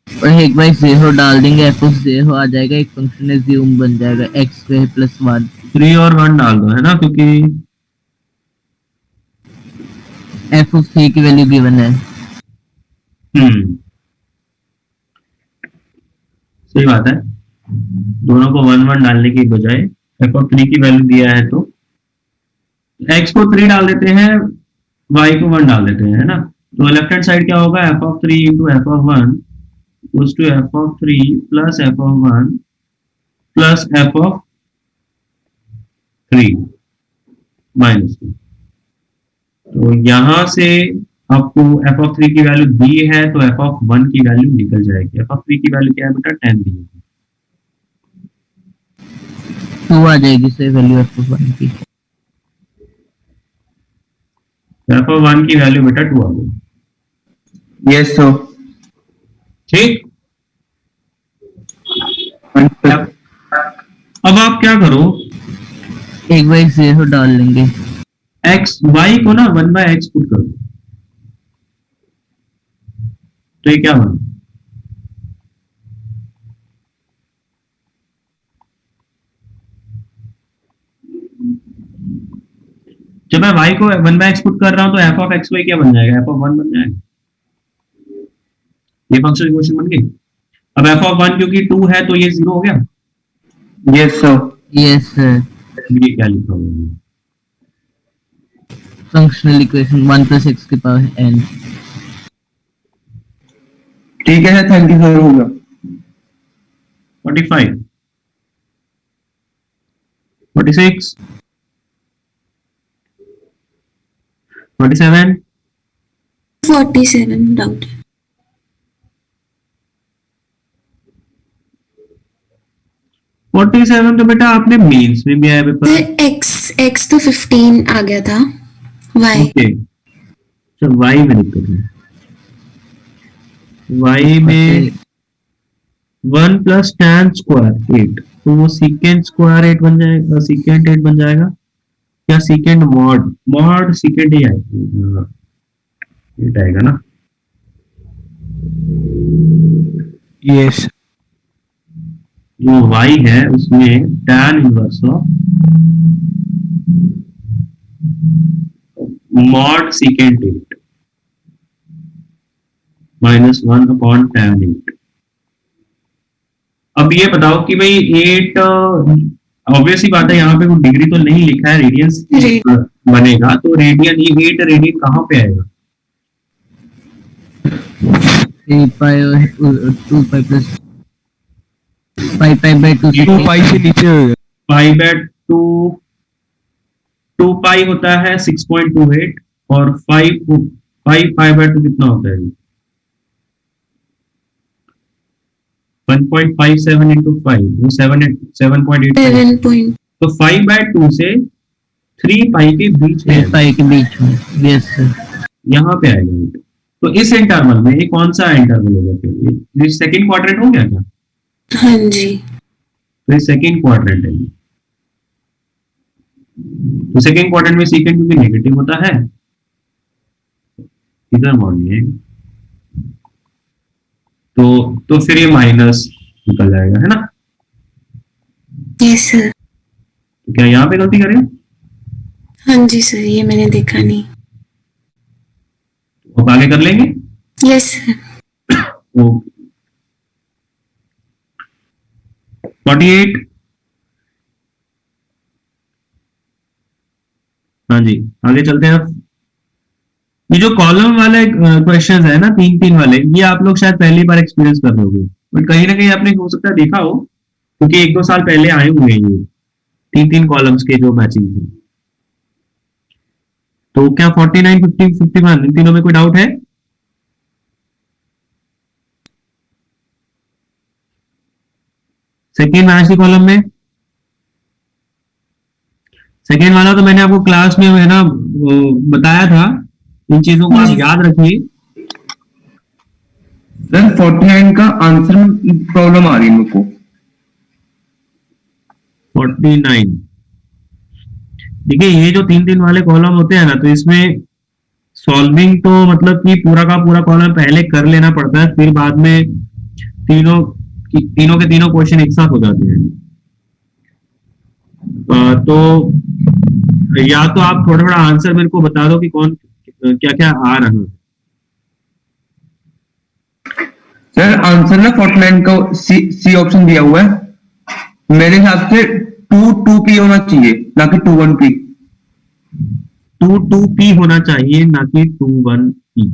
और एक बार 0 डाल देंगे f(0) आ जाएगा। एक फंक्शन एज्यूम बन जाएगा x² + 1। 3 और 1 डाल दो, है ना, क्योंकि f(3) की वैल्यू गिवन है। सही बात है, दोनों को 1 डालने की बजाय f(3) की वैल्यू दिया है तो x को 3 डाल देते हैं, y को 1 डाल देते हैं, है ना। तो लेफ्ट हैंड साइड क्या होगा, f(3) × f(1) goes to f(3) + f(1) + f(3). -2। तो यहां से आपको f(3) की वैल्यू दी है तो f(1) की वैल्यू निकल जाएगी। f(3) की वैल्यू क्या है बेटा? 10 दी है। 2 आ जाएगी सर वैल्यू f(1) की। f(1) की वैल्यू बेटा 2 आ गई। Yes sir. ठीक। अब आप क्या करो, एक बार 0 डाल लेंगे। x y को ना 1/x पुट करो, तो ये क्या बना? जब मैं y को 1/x पुट कर रहा हूं तो f(x y) क्या बन जाएगा? f(1) बन जाएगा। ये फंक्शन इक्वेशन बन गई। अब f(1) क्योंकि 2 है तो ये 0 हो गया। Yes sir. Yes sir. ये क्या लिखा हुआ है? फंक्शनल इक्वेशन 1 + x की पावर n। ठीक है सर, थैंक यू सर, होगा। 45, 46, 47, 47 डाउट। 47 तो बेटा आपने मेंस में भी आया पेपर। एक्स तो 15 आ गया था। वाई ओके, तो y में दिक्कत है। y में 1 + tan स्क्वायर 8, तो वो secant स्क्वायर 8 बन जाएगा, secant 8 बन जाएगा या secant मॉड secant ही आएगा, 8 आएगा ना। यस जो y है उसमें tan inverse of mod secant 8 -1 tan 8। अब ये बताओ कि भाई 8, ऑब्वियस ही बात है, यहाँ पे कोई डिग्री तो नहीं लिखा है, रेडियंस बनेगा, तो रेडियन, ये 8 रेडियन कहाँ पे आएगा? 3 पाई और 2 पाई प्लस 5 पाई 2 2 पाई से नीचे होगा। 5/2, 2 पाई होता है 6.28 और 5/2 कितना होता है? 1.57 into 5, वो 7.85। तो 5/2 से 3 पाई के बीच में, 3 पाई के बीच में। Yes sir. यहाँ पे आएगा 8। तो इस इंटरवल में ये कौन सा इंटरवल होगा फिर? ये सेकंड क्वाड्रेंट हो गया क्या? हाँ जी। तो ये सेकंड क्वाड्रेंट है। तो सेकंड क्वाड्रेंट में सेकंड क्योंकि नेगेटिव होता है, इधर मॉड है, तो फिर ये माइनस निकल जाएगा, है ना। Yes sir. तो क्या यहाँ पे गलती करें? हाँ जी सर, ये मैंने देखा नहीं। अब आगे कर लेंगे। Yes sir. ओके, 48। हाँ जी, आगे चलते हैं। ये जो कॉलम वाले क्वेश्चंस है ना, 3-3 वाले, ये आप लोग शायद पहली बार एक्सपीरियंस कर रहे होगे, बट कहीं ना कहीं आपने हो सकता है देखा हो, क्योंकि 1-2 साल पहले आए हुए हैं ये 3-3 कॉलम्स के जो मैचिंग थे। तो क्या 49, 50, 51 इन तीनों में कोई डाउट है? सेकेंड मैच कॉलम में, सेकेंड वाला तो मैंने आपको क्लास में है ना बताया था, इन चीजों को आप याद रखिए। सर 49 का आंसर में प्रॉब्लम आ रही है मेरे को। 49, देखिए ये जो 3-3 वाले कॉलम होते हैं ना, तो इसमें सॉल्विंग तो मतलब कि पूरा का पूरा कॉलम पहले कर लेना पड़ता है, फिर बाद में तीनों के तीनों क्वेश्चन एक साथ हो जाते हैं। तो या तो आप थोड़ा थोड़ा आंसर मेरे को बता दो कि कौन क्या क्या आ रहा है। सर आंसर ना 49 का सी ऑप्शन दिया हुआ है, मेरे हिसाब से 2p होना चाहिए, ना कि 21p। 2p होना चाहिए, ना कि 21p।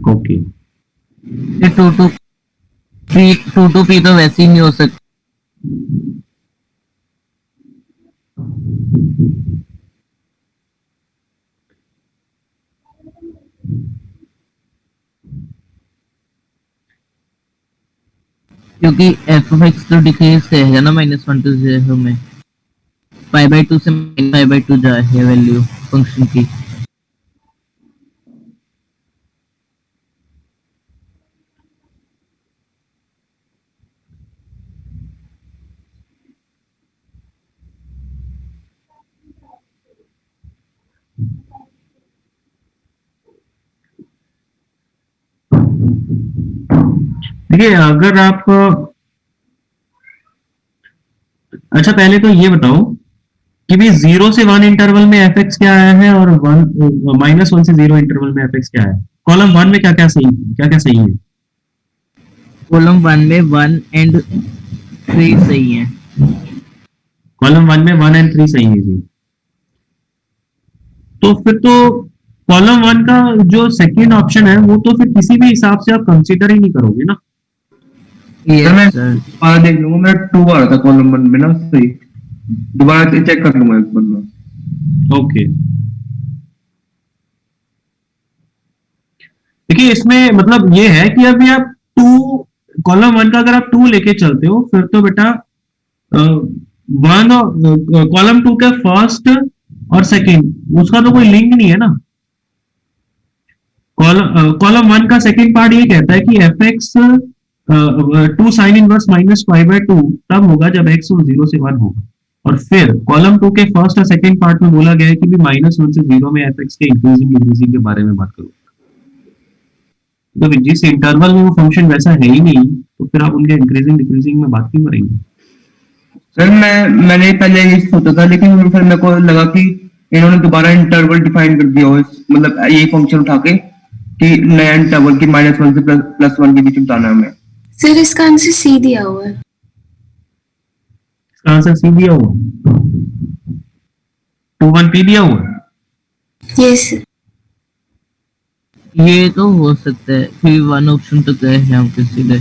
ओके, 2p तो वैसे ही नहीं हो सकता। क्योंकि एफ ऑफ एक्स तो डिक्रीज से है ना -1 to 0 में, π/2 से π/2 जा है वैल्यू फंक्शन की। देखिए अगर आप, अच्छा पहले तो ये बताओ कि भी 0 से 1 इंटरवल में एफ एक्स क्या आया है और -1 से 0 इंटरवल में एफ एक्स क्या है। कॉलम 1 में क्या क्या सही है। कॉलम 1 में 1 and 3 सही है। कॉलम 1 में 1 and 3 सही है जी। तो फिर तो कॉलम 1 का जो सेकंड ऑप्शन है वो तो फिर किसी भी हिसाब से आप कंसीडर ही नहीं करोगे ना। सर मैं यस सर, दोबारा देख लूंगा, मेरा 2 आ रहा था कॉलम 1 में ना, सही दोबारा चेक कर लूंगा एक बार। ओके, देखिए इसमें मतलब ये है कि अभी आप 2 कॉलम 1 का अगर आप 2 लेके चलते हो फिर तो बेटा वन कॉलम 2 का फर्स्ट और सेकंड उसका तो कोई लिंक नहीं है ना। कॉलम 1 का सेकंड पार्ट ये कहता है कि एफ एक्स 2 साइन इनवर्स -π/2 तब होगा जब x 0 से 1 होगा। और फिर कॉलम 2 के फर्स्ट और सेकंड पार्ट में बोला गया है कि भी -1 से 0 में एफ एक्स के इंक्रीजिंग डिक्रीजिंग के बारे में बात करो। तो जिस इंटरवल में वो फंक्शन वैसा है ही नहीं तो फिर आप उनके इंक्रीजिंग डिक्रीजिंग में बात क्यों करेंगे। सर मैंने पहले ये सोचा था, लेकिन फिर मेरे को लगा कि इन्होंने दोबारा इंटरवल डिफाइन कर दिया हो, मतलब ये फंक्शन उठा के कि नया इंटरवल की -1 से +1 के बीच बताना है हमें। सर इसका आंसर सी दिया हुआ है। इसका आंसर सी दिया हुआ, 2 1 p दिया हुआ। यस ये तो हो सकता है, फिर 1 ऑप्शन तो गए हैं हम किसी ने।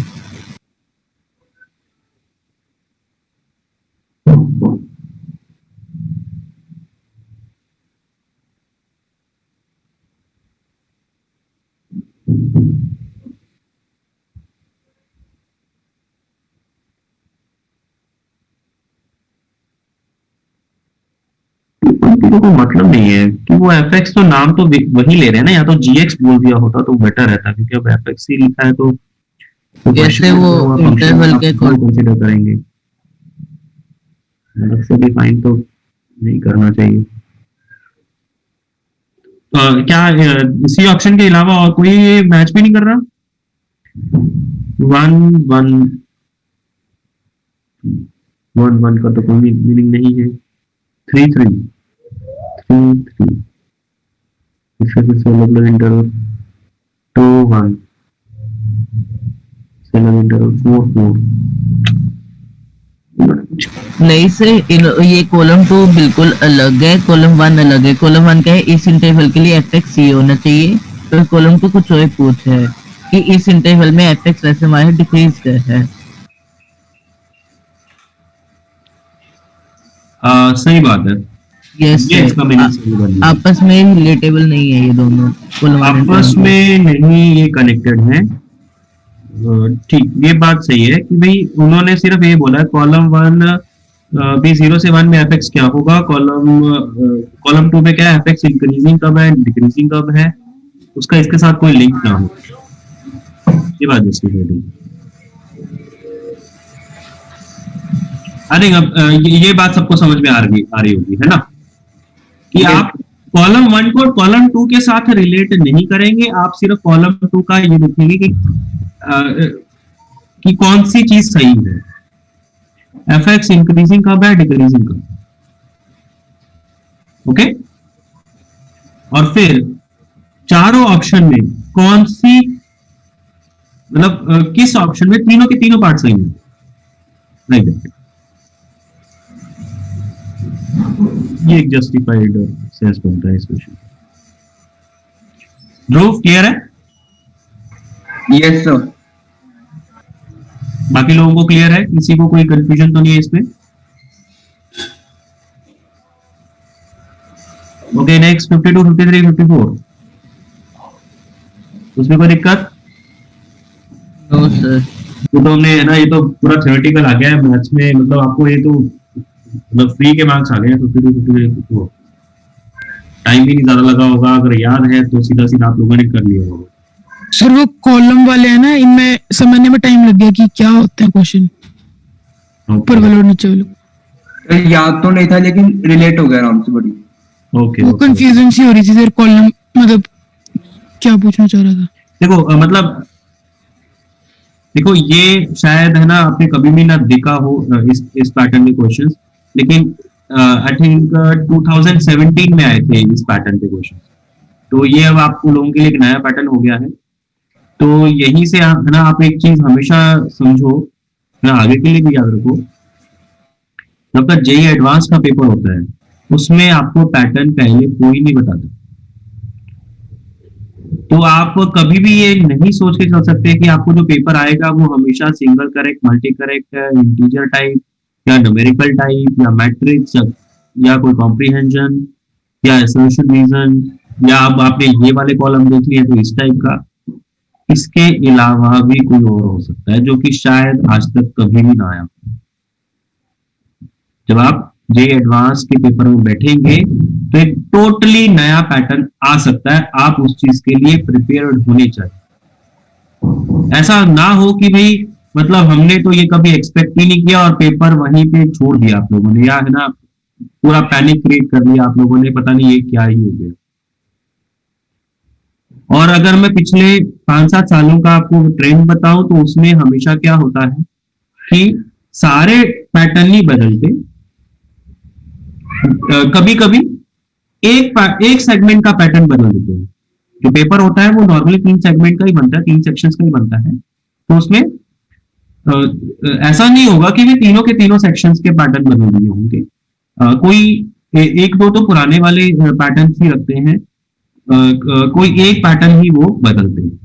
को मतलब नहीं है कि वो एफ एक्स तो नाम तो वही ले रहे हैं ना, या तो जी एक्स बोल दिया होता तो बेटर रहता, क्योंकि अब एफ एक्स ही लिखा है तो जैसे वो इंटरवल के कंसीडर करेंगे, अलग से डिफाइन तो नहीं करना चाहिए। क्या इसी ऑप्शन के अलावा और कोई मैच भी नहीं कर रहा। 1 1 का तो कोई मीनिंग नहीं है। 3 3 3 3 इसका फिर से अलग इंटरवल 2 1 से अलग इंटरवल 4 4। नहीं सर, ये कॉलम 2 बिल्कुल अलग है, कॉलम 1 अलग है। कॉलम 1 का है इस इंटरवल के लिए एफ एक्स ये होना चाहिए, तो कॉलम 2 कुछ और पूछ है कि इस इंटरवल में एफ एक्स वैसे हमारे डिक्रीज कर है। सही बात है। यस ये इसका मीनिंग सही बन गया। आपस में रिलेटेबल नहीं है ये दोनों, कॉलम 1 आपस में नहीं ये कनेक्टेड है। ठीक, ये बात सही है कि भाई उन्होंने सिर्फ ये बोला कॉलम 1 भी 0 से 1 में एफ एक्स क्या होगा, कॉलम 2 में क्या एफ एक्स इंक्रीजिंग कब है डिक्रीजिंग कब है, उसका इसके साथ कोई लिंक ना हो। ये बात जैसी है। अरे अब ये बात सबको समझ में आ रही होगी है ना, कि आप कॉलम 1 को कॉलम 2 के साथ रिलेट नहीं करेंगे, आप सिर्फ कॉलम 2 का ये देखेंगे कि कौन सी चीज सही है, एफ एक्स इंक्रीजिंग कब है डिक्रीजिंग कब। ओके, और फिर चारों ऑप्शन में कौन सी, मतलब किस ऑप्शन में तीनों के तीनों पार्ट सही है, नहीं देखते। ये एक जस्टिफाइड सेंस बनता है इस क्वेश्चन। ध्रुव क्लियर है? Yes sir. बाकी लोगों को क्लियर है? किसी को कोई कंफ्यूजन तो नहीं है इसमें? ओके, नेक्स्ट 52 53 54 उसमें कोई दिक्कत? No sir. तो हमने है ना, ये तो पूरा थ्योरेटिकल आ गया है मैथ्स में, मतलब आपको ये तो मतलब फ्री के मार्क्स आ गए हैं 52 टाइम भी नहीं ज्यादा लगा होगा, अगर याद है तो सीधा सीधा आप लोगों ने कर लिया होगा। सर वो कॉलम वाले हैं ना, इनमें समझने में टाइम लग गया कि क्या होते हैं क्वेश्चन, ऊपर वाले और नीचे वाले। याद तो नहीं था लेकिन रिलेट हो गया आराम से बड़ी। ओके वो कंफ्यूजन सी हो रही थी सर, कॉलम मतलब क्या पूछना चाह रहा था। देखो मतलब देखो ये शायद है ना आपने कभी भी ना देखा हो इस पैटर्न के क्वेश्चंस, लेकिन आई थिंक 2017 में आए थे इस पैटर्न के क्वेश्चन। तो ये अब आप लोगों के लिए एक नया पैटर्न हो गया है। तो यहीं से है ना आप एक चीज हमेशा समझो, ना आगे के लिए भी याद रखो, जब तक जेईई एडवांस का पेपर होता है उसमें आपको पैटर्न पहले कोई नहीं बताता। तो आप कभी भी ये नहीं सोच के चल सकते कि आपको जो पेपर आएगा वो हमेशा single correct, multi correct, integer type या न्यूमेरिकल टाइप या मैट्रिक्स या कोई कॉम्प्रिहेंशन या एसोसिएशन रीजन या अब आपने ये वाले कॉलम देख लिए तो इस टाइप का, इसके अलावा भी कोई और हो सकता है जो कि शायद आज तक कभी भी ना आया। जब आप जेईई एडवांस के पेपर में बैठेंगे तो एक टोटली नया पैटर्न आ सकता है, आप उस चीज के लिए प्रिपेयर्ड होने चाहिए। ऐसा ना हो कि भाई मतलब हमने तो ये कभी एक्सपेक्ट ही नहीं किया और पेपर वहीं पे छोड़ दिया आप लोगों ने, या है ना पूरा पैनिक क्रिएट कर दिया आप लोगों ने, पता नहीं ये क्या ही हो गया। और अगर मैं पिछले 5-7 सालों का आपको ट्रेंड बताऊं तो उसमें हमेशा क्या होता है कि सारे पैटर्न नहीं बदलते, कभी कभी एक सेगमेंट का पैटर्न बदल देते हैं। जो पेपर होता है वो नॉर्मली 3 सेगमेंट का ही बनता है, 3 सेक्शंस का ही बनता है। तो उसमें ऐसा नहीं होगा कि वे तीनों के तीनों सेक्शंस के पैटर्न बदल दिए होंगे। कोई एक दो तो पुराने वाले पैटर्न ही रखते हैं, कोई एक पैटर्न ही वो बदलते हैं।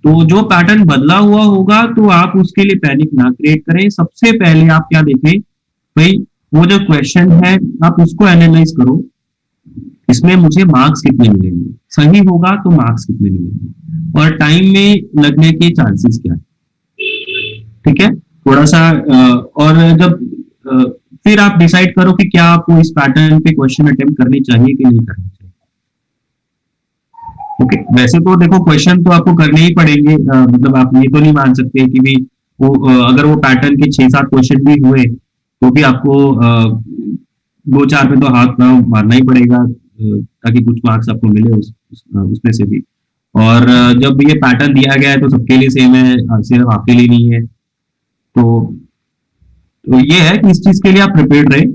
तो जो पैटर्न बदला हुआ होगा तो आप उसके लिए पैनिक ना क्रिएट करें। सबसे पहले आप क्या देखें भाई, वो जो क्वेश्चन है आप उसको एनालाइज करो, इसमें मुझे मार्क्स कितने मिलेंगे, सही होगा तो मार्क्स कितने मिलेंगे और टाइम में लगने के चांसेस क्या है। ठीक है, थोड़ा सा और जब फिर आप डिसाइड करो कि क्या आपको इस पैटर्न पे क्वेश्चन अटेम्प्ट करनी चाहिए कि नहीं करनी चाहिए। ओके, वैसे तो देखो क्वेश्चन तो आपको करने ही पड़ेंगे, मतलब आप ये तो नहीं मान सकते कि भी वो अगर वो पैटर्न के 6-7 क्वेश्चन भी हुए तो भी आपको 2-4 पे तो हाथ मारना ही पड़ेगा ताकि कुछ मार्क्स आपको मिले उसमें से भी। और जब ये पैटर्न दिया गया है तो सबके लिए सेम है, सिर्फ आपके लिए नहीं है। तो ये है कि इस चीज के लिए आप प्रिपेयर्ड रहे।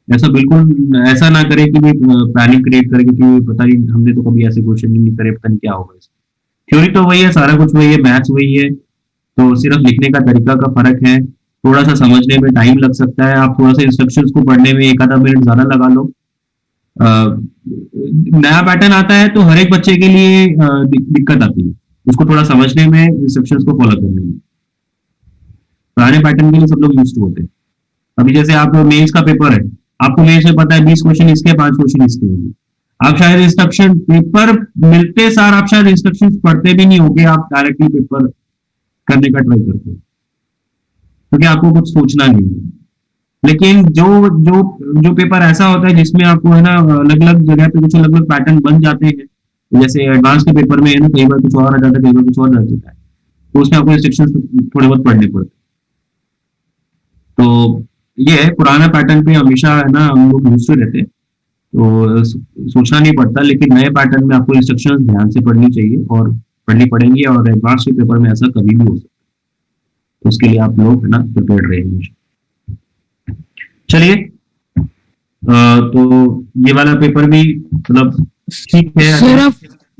ऐसा बिल्कुल ऐसा ना करें कि पैनिक क्रिएट करके कि पता नहीं हमने तो कभी ऐसे क्वेश्चन नहीं करे, पता नहीं क्या होगा। थ्योरी तो वही है, सारा कुछ वही है, मैथ्स वही है, तो सिर्फ लिखने का तरीका का फर्क है। थोड़ा सा समझने में टाइम लग सकता है, आप थोड़ा सा इंस्ट्रक्शंस को पढ़ने में 1-आधा मिनट ज्यादा लगा लो। नया पैटर्न आता है तो हर एक बच्चे के लिए दिक्कत आती है उसको थोड़ा समझने में, इंस्ट्रक्शंस को फॉलो करने में। पुराने पैटर्न के लिए सब लोग यूज्ड होते हैं। अभी जैसे आप मेंस का पेपर है, आपको मेंस में पता है 20 क्वेश्चन इसके, 5 क्वेश्चन इसके हैं। आप शायद इंस्ट्रक्शन पेपर मिलते सार आप शायद इंस्ट्रक्शंस पढ़ते भी नहीं होंगे, आप डायरेक्टली पेपर करने का ट्राई करते हो क्योंकि आपको कुछ सोचना नहीं है। लेकिन जो जो जो पेपर ऐसा होता है जिसमें आपको है ना अलग अलग जगह पे कुछ अलग अलग पैटर्न बन जाते हैं, जैसे एडवांस के पेपर में है ना कई बार कुछ और आ जाता है, कई बार कुछ और आ जाता है, तो उसमें आपको इंस्ट्रक्शंस थोड़े बहुत पढ़ने पड़ते हैं। तो ये है, पुराना पैटर्न पे हमेशा है ना हम लोग यूज्ड रहते हैं तो सोचना नहीं पड़ता। लेकिन नए पैटर्न में आपको इंस्ट्रक्शंस ध्यान से पढ़नी चाहिए और पढ़नी पड़ेंगी, और एडवांस के पेपर में ऐसा कभी भी हो सकता है। तो उसके लिए आप लोग है ना प्रिपेयर्ड रहेंगे। चलिए, तो ये वाला पेपर भी मतलब ठीक है। सर आप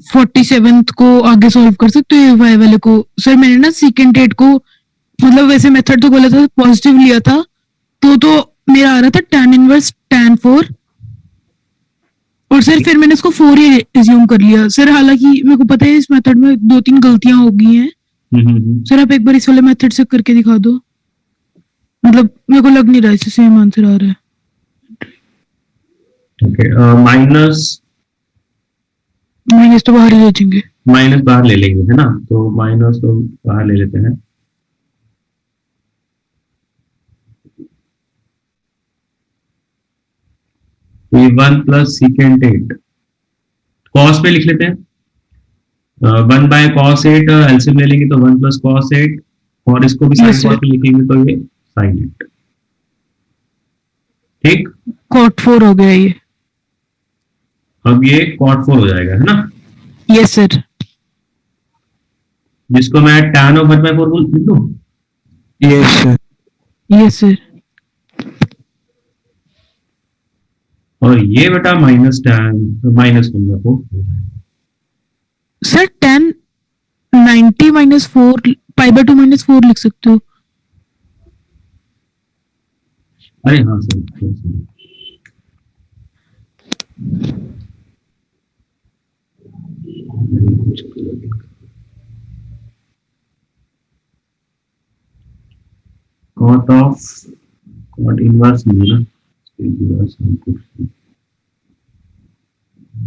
47th को आगे सॉल्व कर सकते हो वाई वाले को। सर मैंने ना सेकंड डेट को मतलब वैसे मेथड तो बोला था, पॉजिटिव लिया था तो मेरा आ रहा था tan इनवर्स tan 4, और सर फिर मैंने इसको 4 ही एज्यूम कर लिया सर। हालांकि मेरे को पता है इस मेथड में 2-3 गलतियां हो गई हैं। सर आप एक बार इस वाले मेथड से करके दिखा दो, मतलब मेरे को लग नहीं रहा इससे सेम आंसर आ रहा है। ओके, माइनस तो बाहर ही ले जाएंगे, माइनस बाहर ले लेंगे है ना, तो माइनस तो बाहर ले लेते हैं। तो ये 1 प्लस सीकेंट 8 कॉस पे लिख लेते हैं। 1 बाय कॉस 8 एलसीएम ले लेंगे तो 1 प्लस कॉस 8 और इसको भी साइन Yes, sir. कॉस पे लिखेंगे तो ये साइन 8। ठीक, कॉट 4 हो गया ये। अब ये cot 4 हो जाएगा, है ना, यस सर। जिसको मैं tan ऑफ 1/4 बोल लिख दूं। Yes, sir. Yes sir. और ये बेटा minus tan minus 1/4 sir 10 90 minus 4 pi bye 2 minus 4 लिख सकते हो। अरे हाँ sir, cot of cot inverse नहीं है ना, इनवर्स हम कुछ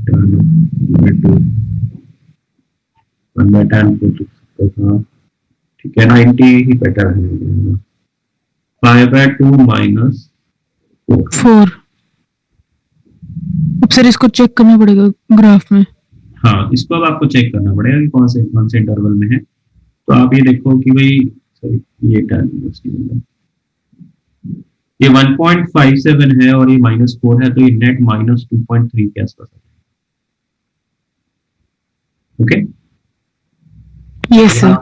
tan by 2 1 by tan को लिख सकते था। ठीक है, 90 ही बेटर है। 5/2 माइनस 4। अब सर इसको चेक करना पड़ेगा ग्राफ में। हाँ, इसको अब आपको चेक करना पड़ेगा कि कौन से इंटरवल में है। तो आप ये देखो कि भाई सॉरी ये tan इनवर्स नहीं होगा, ये 1.57 है और ये -4 है, तो ये नेट -2.3 के आसपास है। Okay, yes sir.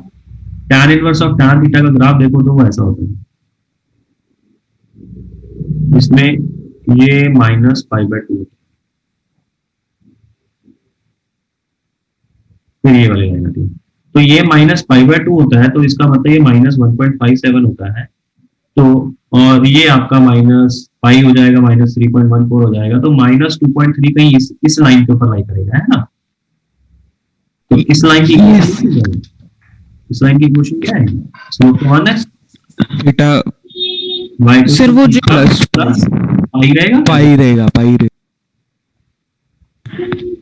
tan inverse of tan theta का ग्राफ देखो तो वो ऐसा होता है, इसमें ये -π/2 फिर ये वाले लाइन आती है, तो ये -π/2 होता है, तो इसका मतलब ये -1.57 होता है। तो और ये आपका -π हो जाएगा, -3.14 हो जाएगा, तो -2.3 कहीं इस लाइन के ऊपर लाई करेगा, है ना। तो इस लाइन की इस लाइन की इक्वेशन क्या है, स्लोप तो 1 है, Theta y सर वो जो plus पाई रहेगा, pi रहेगा, pi रहेगा।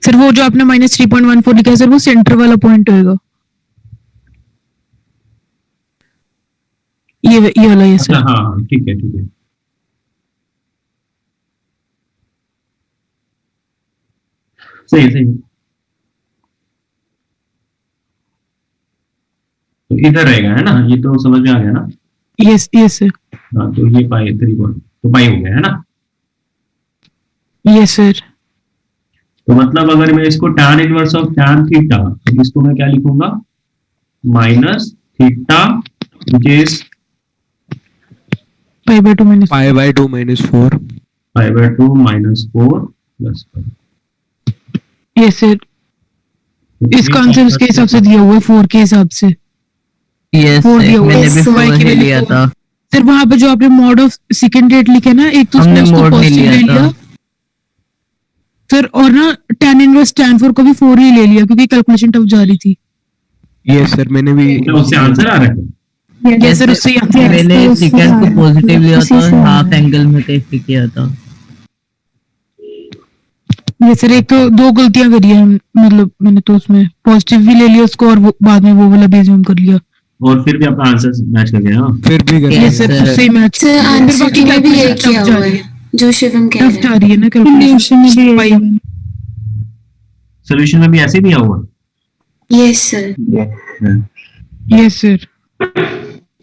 सर वो जो आपने -3.14 लिखा है सर वो सेंटर वाला पॉइंट होएगा। ये वाला है अच्छा सर। हाँ हाँ ठीक है ठीक है। सही सही, तो इधर रहेगा, है ना, ये तो समझ में आ गया ना। Yes yes sir. हाँ, तो ये पाई 3 तो पाई हो गया, है ना। Yes sir. तो मतलब अगर मैं इसको tan inverse of tan theta, तो इसको मैं क्या लिखूंगा, minus theta which is π/2 minus Pi by 2 minus 4. 5/2 -4 plus 5। Yes sir. इसका आंसर उसके हिसाब से दिया हुआ है 4 के हिसाब से। यस फोर दिया हुआ है। मैंने भी Yes, sir. 4 ही लिया था। सर वहां पे जो आपने मॉड ऑफ सेकंड रेट लिखे ना, एक तो हमने उसको mod नहीं पॉजिटिव ले लिया लिया था। सर, और ना tan इनवर्स tan 4 को भी 4 ही ले लिया क्योंकि कैलकुलेशन टफ जा रही थी। Yes sir, मैंने भी तो उससे आंसर आ रहा है। यस सर, उससे यहाँ से मैंने yes, सेकंड को yes, पॉजिटिव लिया उसी था, से आ हाफ रहा है। एंगल में टेस्ट किया था। ये सर एक तो 2 गलतियां करी है, मतलब मैंने तो उसमें पॉजिटिव भी ले लिया उसको और बाद में वो वाला भी assume कर लिया। और फिर भी आपका आंसर मैच कर गया। हाँ, फिर भी कर Yes, यस सर, sir. उससे ही मैच। सर आंसर बाकी में भी यही calculation किया टफ जा हुआ रही है जो शिवम कह टफ रहे जा हैं। रही है ना कैलकुलेशन। सोल्यूशन में भी ऐसे दिया हुआ। Yes sir. Yes sir.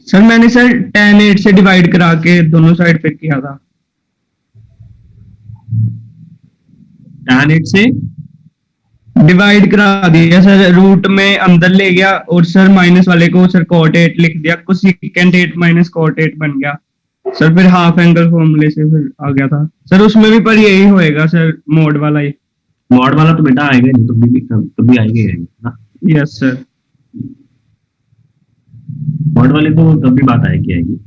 Sir मैंने सर tan 8 से डिवाइड करा के दोनों साइड पे किया था। tan 8 से डिवाइड करा दिया सर, रूट में अंदर ले गया और सर माइनस वाले को सर cot 8 लिख दिया, कोसेकेंट 8 माइनस cot 8 बन गया सर। फिर हाफ एंगल फॉर्मूले से फिर आ गया था सर। उसमें भी पर यही होएगा सर, मोड वाला ही। मॉड वाला तो बेटा आएगा नहीं, तो भी आएगा ही आएगा ना। Yes sir. मॉड वाले तो तब भी बात आएगी आएगी।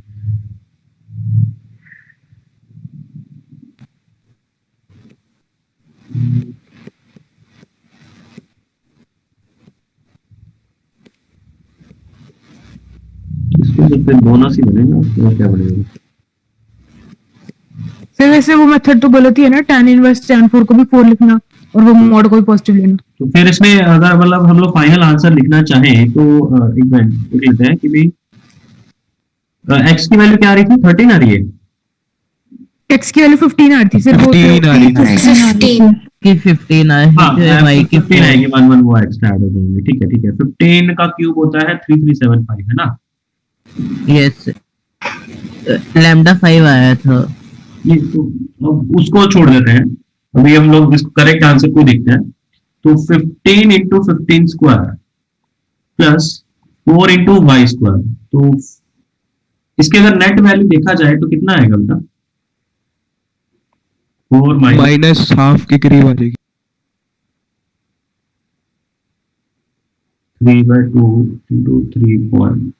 इसको जब फिर बोनस ही बनेगा तो क्या बनेगा। सर वैसे वो मेथड तो गलत ही है ना, tan इनवर्स tan 4 को भी 4 लिखना और वो मॉड को भी पॉजिटिव लेना। तो फिर इसमें अगर मतलब हम लोग फाइनल आंसर लिखना चाहें तो एक मिनट लिख लेते हैं कि भाई x की वैल्यू क्या आ रही थी, 13 आ रही है। एक्स की वैल्यू 15 आ रही थी सर, वो 15 आ रही थी। 15 की 15 आए हाँ जो y की 15 आएगी, 1 1 वो एक्स्ट्रा ऐड हो जाएंगे, ठीक है ठीक है। 15 का क्यूब होता है 3375 है ना। यस लैम्डा 5 आया था। ये तो अब उसको छोड़ देते हैं, अभी हम लोग इसको करेक्ट आंसर को देखते हैं। तो 15 into 15 square plus 4 into Y square, तो इसके अगर नेट वैल्यू देखा जाए तो कितना आएगा बेटा? 4 माइनस हाफ के करीब आ जाएगी। 3/2 इंटू 3 पॉइंट,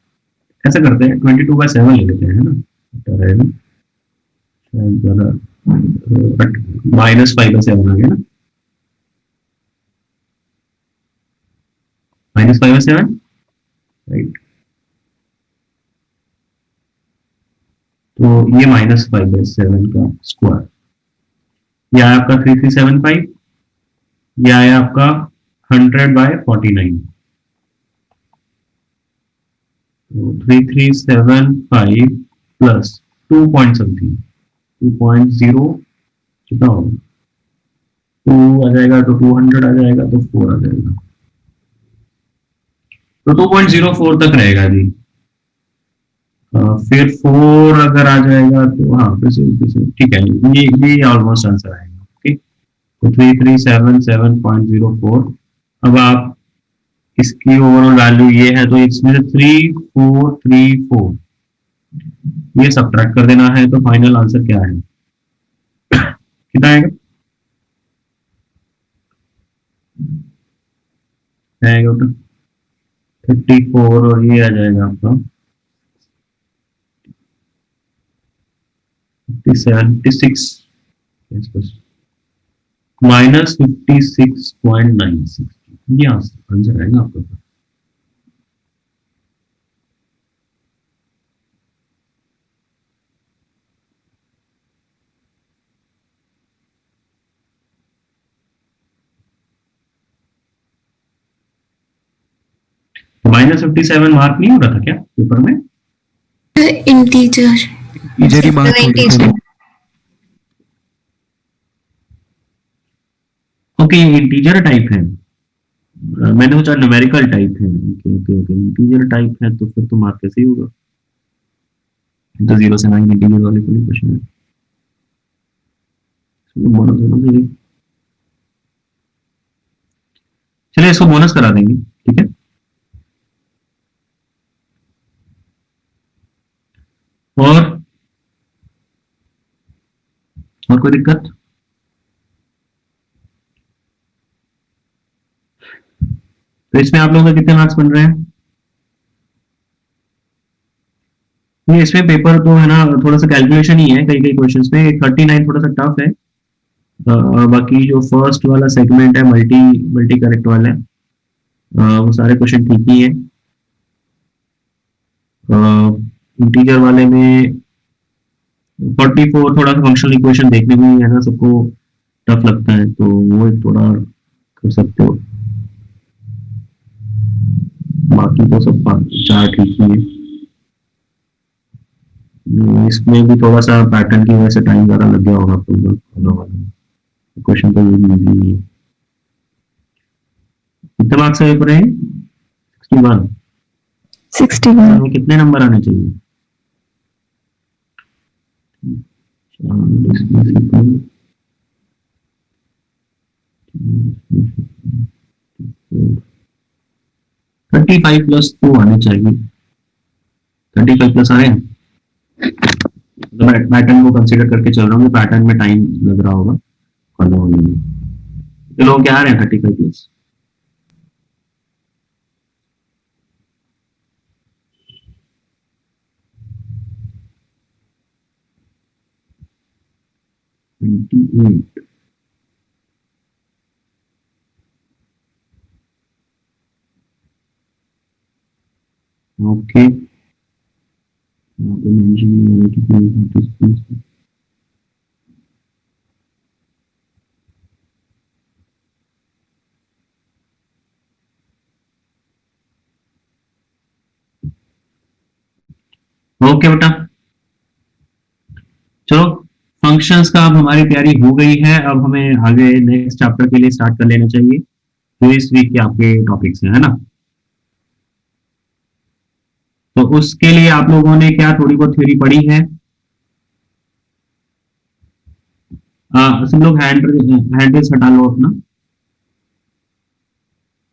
ऐसा करते हैं 22/7 ले लेते हैं, है ना, क्या रहेगा शायद ज्यादा, -5/7 आ गया ना, -5/7 राइट। तो ये -5/7 का स्क्वायर, यह आया आपका 3375, यह आया आपका 100/49। तो 3375 प्लस 2 पॉइंट समथिंग, 2.0 कितना होगा, 2 आ जाएगा तो 200 आ जाएगा तो 4 आ जाएगा, तो 2.04 तक रहेगा जी। फिर 4 अगर आ जाएगा तो हाँ फिर से ठीक है, ये ऑलमोस्ट आंसर आएगा। ओके, तो 3377.04। अब आप इसकी ओवरऑल वैल्यू ये है, तो इसमें से 3434 ये सब्ट्रैक्ट कर देना है, तो फाइनल आंसर क्या है, कितना आएगा? आएगा 54 और ये आ जाएगा आपका 56 -56.96, ये आंसर आएगा आपका। -57 मार्क नहीं हो रहा था क्या पेपर में? इंटीजर इधर ही मार्क हो रही थी। ओके, ये इंटीजर टाइप है, मैंने सोचा न्यूमेरिकल टाइप है। Okay okay okay, integer type है तो फिर तो मार्क कैसे ही होगा, तो 0 से 9 इंटीजर वाले को नहीं क्वेश्चन है, बोनस होना चाहिए। चलिए इसको बोनस करा देंगे, ठीक है। और कोई दिक्कत? तो इसमें आप लोगों का कितने मार्क्स बन रहे हैं? ये इसमें पेपर तो है ना थोड़ा सा कैलकुलेशन ही है, कई कई क्वेश्चंस में 39 थोड़ा सा टफ है। बाकी जो फर्स्ट वाला सेगमेंट है मल्टी मल्टी करेक्ट वाला है, वो सारे क्वेश्चन ठीक ही है। इंटीजर वाले में 44 थोड़ा सा फंक्शनल इक्वेशन देखने में है ना सबको टफ लगता है, तो वो एक थोड़ा कर सकते हो, बाकी तो सब 4 ठीक ही है। इसमें भी थोड़ा सा पैटर्न की वजह से टाइम ज़्यादा लग गया होगा, क्वेश्चन तो ये नहीं है। कितने मार्क्स है पेपर है? 61। 61 में कितने नंबर आने चाहिए? थर्टी 35 प्लस 2 आने चाहिए। 35 प्लस आए हैं, तो मैं पैटर्न को कंसीडर करके चल रहा हूँ, पैटर्न में टाइम लग रहा होगा फॉलो होने में। चलो क्या आ रहे हैं 35 प्लस? ओके, यहाँ पे मेंशन नहीं है कितने पार्टिसिपेंट्स। ओके बेटा, चलो फंक्शन फंक्शंस का अब हमारी तैयारी हो गई है, अब हमें आगे नेक्स्ट चैप्टर के लिए स्टार्ट कर लेना चाहिए। तो इस वीक के आपके टॉपिक्स हैं, है ना। तो उसके लिए आप लोगों ने क्या थोड़ी बहुत थ्योरी पढ़ी है? सब लोग हैंड रेस हटा लो अपना।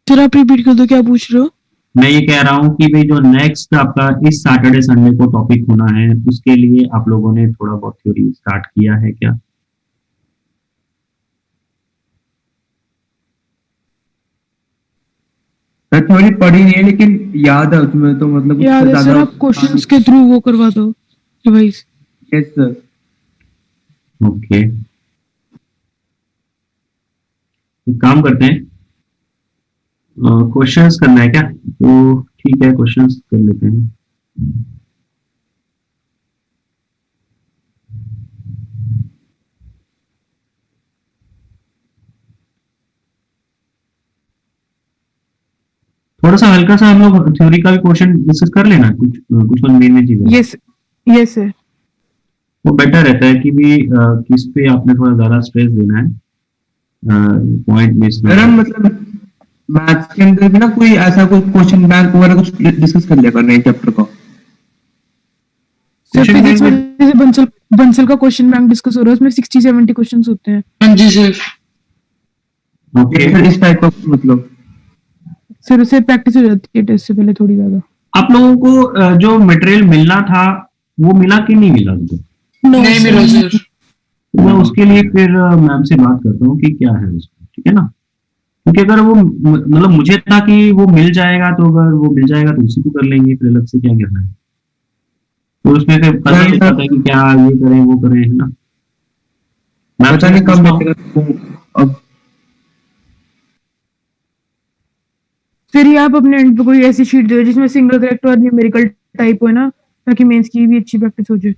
सर आप रिपीट कर दो, क्या पूछ रहे हो? मैं ये कह रहा हूँ कि भाई जो नेक्स्ट आपका इस सैटरडे संडे को टॉपिक होना है, उसके लिए आप लोगों ने थोड़ा बहुत थ्योरी स्टार्ट किया है क्या? मैं थोड़ी पढ़ी नहीं है लेकिन याद है उसमें, तो मतलब याद है सर, आप क्वेश्चंस के थ्रू वो करवा दो रिवाइज। Yes sir. ओके, एक काम करते हैं, क्वेश्चंस करना है क्या? तो ठीक है, क्वेश्चंस कर लेते हैं। थोड़ा सा हल्का सा हम लोग थ्योरी का भी क्वेश्चन डिस्कस कर लेना, कुछ मेन चीजें। Yes yes sir. वो बेटर रहता है कि भी किस पे आपने थोड़ा ज्यादा स्ट्रेस देना है, पॉइंट मिस ना। मतलब मैथ्स के अंदर भी ना कोई ऐसा कोई क्वेश्चन बैंक वगैरह कुछ डिस्कस कर लिया करना है चैप्टर का। सर फिजिक्स में जैसे बंसल का क्वेश्चन बैंक डिस्कस हो रहा है, उसमें 60-70 क्वेश्चंस होते हैं। हाँ जी सर। ओके, इस टाइप का मतलब सर उससे प्रैक्टिस हो जाती है टेस्ट से पहले थोड़ी ज्यादा। आप लोगों को जो मटेरियल मिलना था वो मिला कि नहीं मिला? नहीं मिला सर। मैं उसके लिए फिर मैम से बात करता हूँ कि क्या है उसमें, ठीक है ना। क्योंकि अगर वो मतलब मुझे था कि वो मिल जाएगा, तो अगर वो मिल जाएगा तो उसी को कर लेंगे, फिर अलग से क्या करना है। तो उसमें फिर पता नहीं चलता है कि क्या ये करें वो करें, है ना। मैम पता नहीं कब मिलेगा अब। फिर ही आप अपने एंड पे कोई ऐसी शीट दो जिसमें सिंगल करेक्ट और न्यूमेरिकल टाइप हो ना, ताकि मेंस की भी अच्छी प्रैक्टिस हो जाए।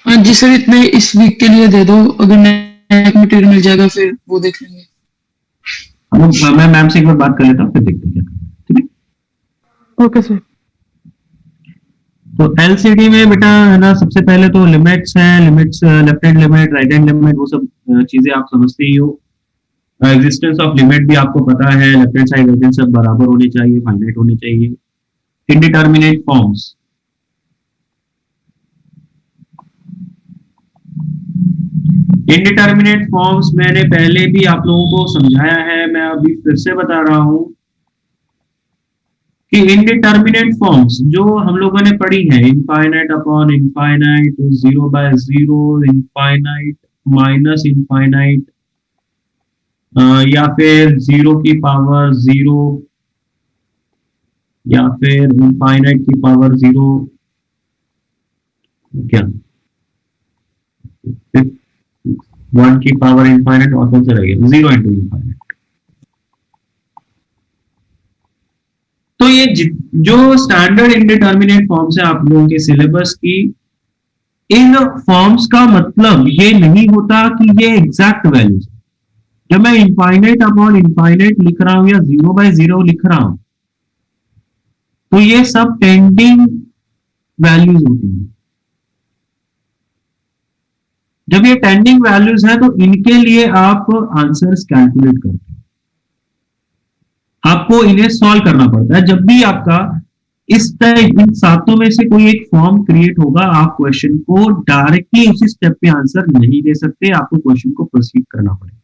हाँ जी सर, इतने इस वीक के लिए दे दो, अगर नया मटेरियल मिल जाएगा फिर वो देख लेंगे। मैं मैम से एक बार बात कर लेता हूँ, फिर देखते हैं क्या करना है, ठीक है। Okay sir. तो एलसीडी में बेटा है ना, सबसे पहले तो लिमिट्स हैं, limits left hand limit, right hand limit, वो सब चीजें आप समझते ही हो। एग्जिस्टेंस ऑफ लिमिट भी आपको पता है, left hand side right hand सब बराबर होने चाहिए, फाइनाइट होने चाहिए। इनडिटर्मिनेट फॉर्म्स, इनडिटर्मिनेट फॉर्म्स मैंने पहले भी आप लोगों को समझाया है, मैं अभी फिर से बता रहा हूं कि इनडिटर्मिनेट फॉर्म्स जो हम लोगों ने पढ़ी है, infinite upon infinite, 0/0, infinite minus infinite, या फिर 0 की पावर 0, या फिर इनफाइनाइट की पावर 0, क्या 1 की पावर इनफाइनाइट, और कौन सा रहेगा 0 इंटू इनफाइनाइट। तो ये जो स्टैंडर्ड इनडिटर्मिनेट फॉर्म्स है आप लोगों के सिलेबस की, इन फॉर्म्स का मतलब ये नहीं होता कि ये एग्जैक्ट वैल्यूज। जब मैं इनफाइनाइट अपॉन इनफाइनाइट लिख रहा हूं या 0/0 लिख रहा हूं, तो ये सब टेंडिंग वैल्यूज होती हैं। जब ये टेंडिंग वैल्यूज है तो इनके लिए आप आंसर्स कैलकुलेट करते हैं, आपको इन्हें सॉल्व करना पड़ता है। जब भी आपका इस टाइप इन सातों में से कोई एक फॉर्म क्रिएट होगा, आप क्वेश्चन को डायरेक्टली उसी स्टेप पे आंसर नहीं दे सकते, आपको क्वेश्चन को प्रोसीड करना पड़ेगा।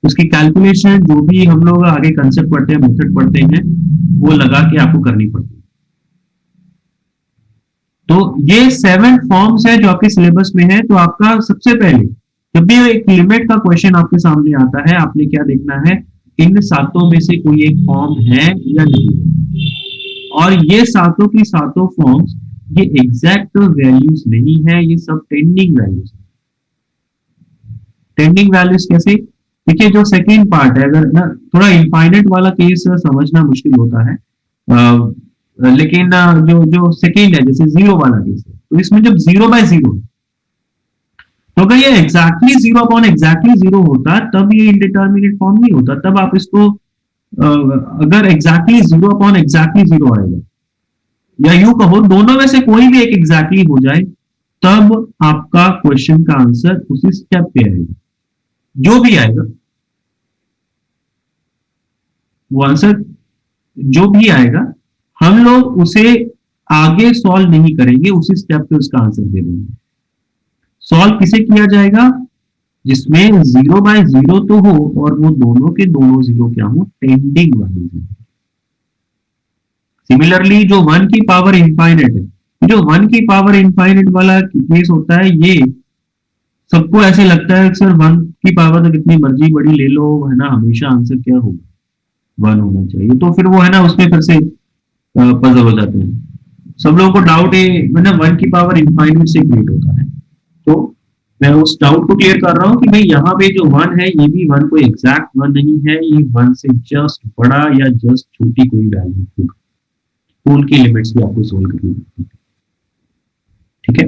उसकी कैलकुलेशन जो भी हम लोग आगे कंसेप्ट पढ़ते हैं, मेथड पढ़ते हैं, वो लगा के आपको करनी पड़ती है। तो ये 7 फॉर्म्स है जो आपके सिलेबस में है। तो आपका सबसे पहले जब भी एक लिमिट का क्वेश्चन आपके सामने आता है, आपने क्या देखना है, इन सातों में से कोई एक फॉर्म है या नहीं। और ये सातों की सातों फॉर्म्स ये एग्जैक्ट वैल्यूज नहीं है, ये सब टेंडिंग वैल्यूज है। टेंडिंग वैल्यूज कैसे? देखिए जो सेकेंड पार्ट है, अगर ना थोड़ा इनफाइनाइट वाला केस समझना मुश्किल होता है, लेकिन जो सेकेंड है, जैसे 0 वाला केस है, तो इसमें जब 0/0 है, तो अगर ये एग्जैक्टली 0 अपॉन एग्जैक्टली 0 होता तब ये इनडिटर्मिनेट फॉर्म नहीं होता। तब आप इसको अगर एग्जैक्टली 0 अपॉन एग्जैक्टली 0 आएगा, या यूं कहो दोनों में से कोई भी एक एग्जैक्टली हो जाए, तब आपका क्वेश्चन का आंसर उसी स्टेप पे आएगा। जो भी आएगा वो आंसर जो भी आएगा हम लोग उसे आगे सॉल्व नहीं करेंगे, उसी स्टेप पे उसका आंसर दे देंगे। सॉल्व किसे किया जाएगा? जिसमें 0/0 तो हो और वो दोनों के दोनों जीरो क्या हो, टेंडिंग वाले जीरो। सिमिलरली जो 1 की पावर इनफाइनाइट है, जो 1 की पावर इनफाइनाइट वाला केस होता है, ये सबको ऐसे लगता है सर 1 की पावर तो कितनी मर्जी बड़ी ले लो, है ना, हमेशा आंसर क्या होगा, 1 होना चाहिए। तो फिर वो है ना उसमें फिर से पजल हो जाते हैं। सब लोगों को डाउट है मतलब 1 की पावर इनफाइनाइट से क्रिएट होता है। तो मैं उस डाउट को क्लियर कर रहा हूं कि भाई यहाँ पे जो 1 है ये भी 1 कोई एग्जैक्ट 1 नहीं है, ये 1 से जस्ट बड़ा या जस्ट छोटी कोई वैल्यू होगा। तो उनकी लिमिट्स भी आपको सोल्व करनी है, ठीक है।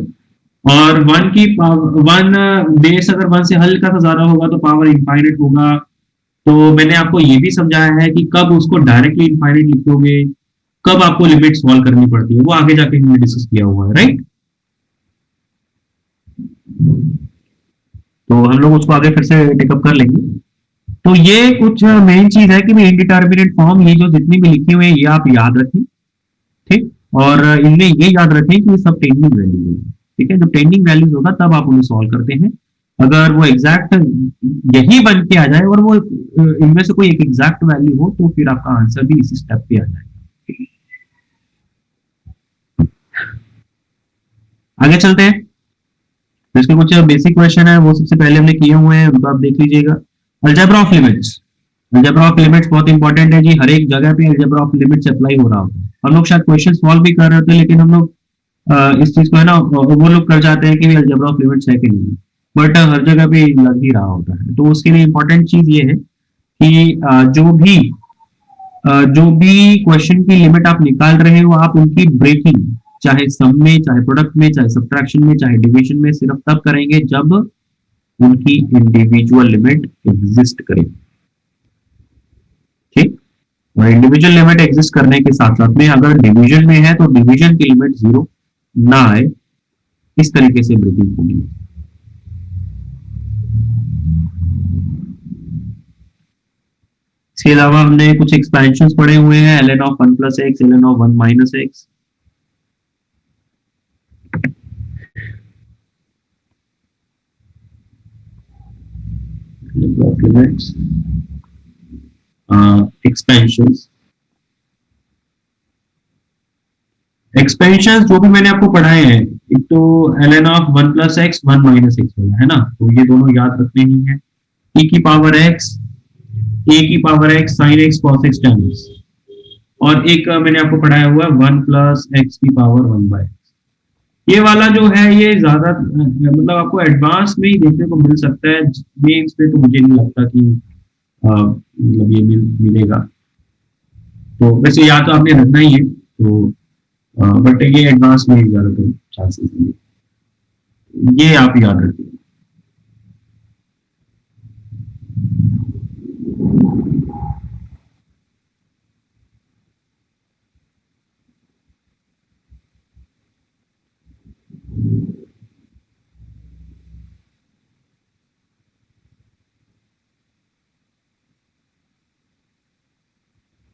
और 1 की पावर 1 बेस अगर 1 से हल्का सा ज्यादा होगा तो पावर इनफाइनाइट होगा। तो मैंने आपको ये भी समझाया है कि कब उसको डायरेक्टली इनफाइनाइट लिखोगे, कब आपको लिमिट सॉल्व करनी पड़ती है, वो आगे जाके हमने डिस्कस किया हुआ है, राइट। तो हम लोग उसको आगे फिर से टेकअप कर लेंगे। तो ये कुछ मेन चीज है कि इनडिटरमिनेट फॉर्म ये जो जितनी भी लिखी हुई है ये आप याद रखें, ठीक। और इनमें ये याद रखें कि सब टेंडिंग वैल्यूज है, ठीक है। जब टेंडिंग वैल्यूज होगा तब आप उन्हें सॉल्व करते हैं। अगर वो एग्जैक्ट यही बन के आ जाए और वो इनमें से कोई एक एग्जैक्ट वैल्यू हो तो फिर आपका आंसर भी इसी स्टेप पे आ जाएगा। आगे चलते हैं। तो इसके कुछ बेसिक क्वेश्चन है वो सबसे पहले हमने किए हुए हैं, उनको आप देख लीजिएगा। Algebra of limits, algebra of limits बहुत इंपॉर्टेंट है जी। हर एक जगह पे अलजेब्रा ऑफ लिमिट्स अप्लाई हो रहा होता है। हम लोग शायद क्वेश्चन सॉल्व भी कर रहे होते हैं लेकिन हम लोग इस चीज को है ना वो लोग कर जाते हैं कि अलजेब्रा ऑफ लिमिट्स है कि नहीं, बट हर जगह पे लग ही रहा होता है। तो उसके लिए इंपॉर्टेंट चीज ये है कि जो भी क्वेश्चन की लिमिट आप निकाल रहे हो आप उनकी ब्रेकिंग चाहे सम में, चाहे प्रोडक्ट में, चाहे सब्ट्रैक्शन में, चाहे डिवीजन में सिर्फ तब करेंगे जब उनकी इंडिविजुअल लिमिट एग्जिस्ट करे, ठीक। और इंडिविजुअल लिमिट एग्जिस्ट करने के साथ साथ में अगर डिवीजन में है तो डिवीजन की लिमिट 0 ना आए, इस तरीके से ब्रेकिंग होगी। इसके अलावा हमने कुछ एक्सपेंशंस पढ़े हुए हैं, ln of 1 + x, ln of 1 - x। Expansions जो भी मैंने आपको पढ़ाए हैं, एक तो ln of 1 + x 1 - x वाला है ना, तो ये दोनों याद रखने ही है। e की पावर x, a की power x sin x cos x tan x, और एक मैंने आपको पढ़ाया हुआ है 1 + x की पावर 1/x। ये वाला जो है ये ज्यादा मतलब आपको एडवांस में ही देखने को मिल सकता है, मेंस पे तो मुझे नहीं लगता कि मतलब ये मिलेगा। तो वैसे याद तो आपने रखना ही है, तो बट ये एडवांस में ज्यादातर चांसेस हैं, ये आप याद रखिए।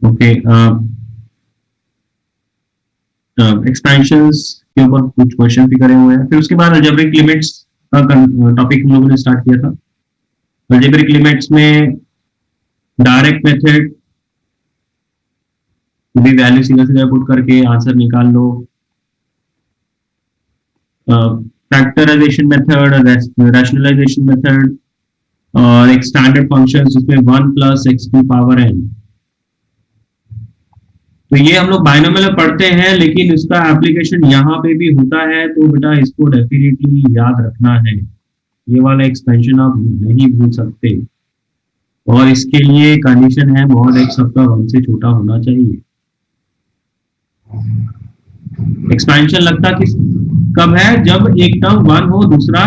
ओके, एक्सपेंशंस के ऊपर कुछ क्वेश्चन भी करे हुए हैं। फिर उसके बाद अलजेब्रिक लिमिट्स का टॉपिक हम लोगों ने स्टार्ट किया था। अलजेब्रिक लिमिट्स में डायरेक्ट मेथड भी वैल्यू सीधा सीधा पुट करके आंसर निकाल लो, फैक्टराइजेशन मेथड, रैशनलाइजेशन मेथड, और एक स्टैंडर्ड फंक्शन जिसमें 1 + x की पावर n। तो ये हम लोग बाइनोमियल पढ़ते हैं लेकिन इसका एप्लीकेशन यहाँ पे भी होता है, तो बेटा इसको डेफिनेटली याद रखना है। ये वाला एक्सपेंशन आप नहीं भूल सकते, और इसके लिए कंडीशन है mod x सबका 1 से छोटा होना चाहिए। एक्सपेंशन लगता कब है? जब एक टर्म 1 हो, दूसरा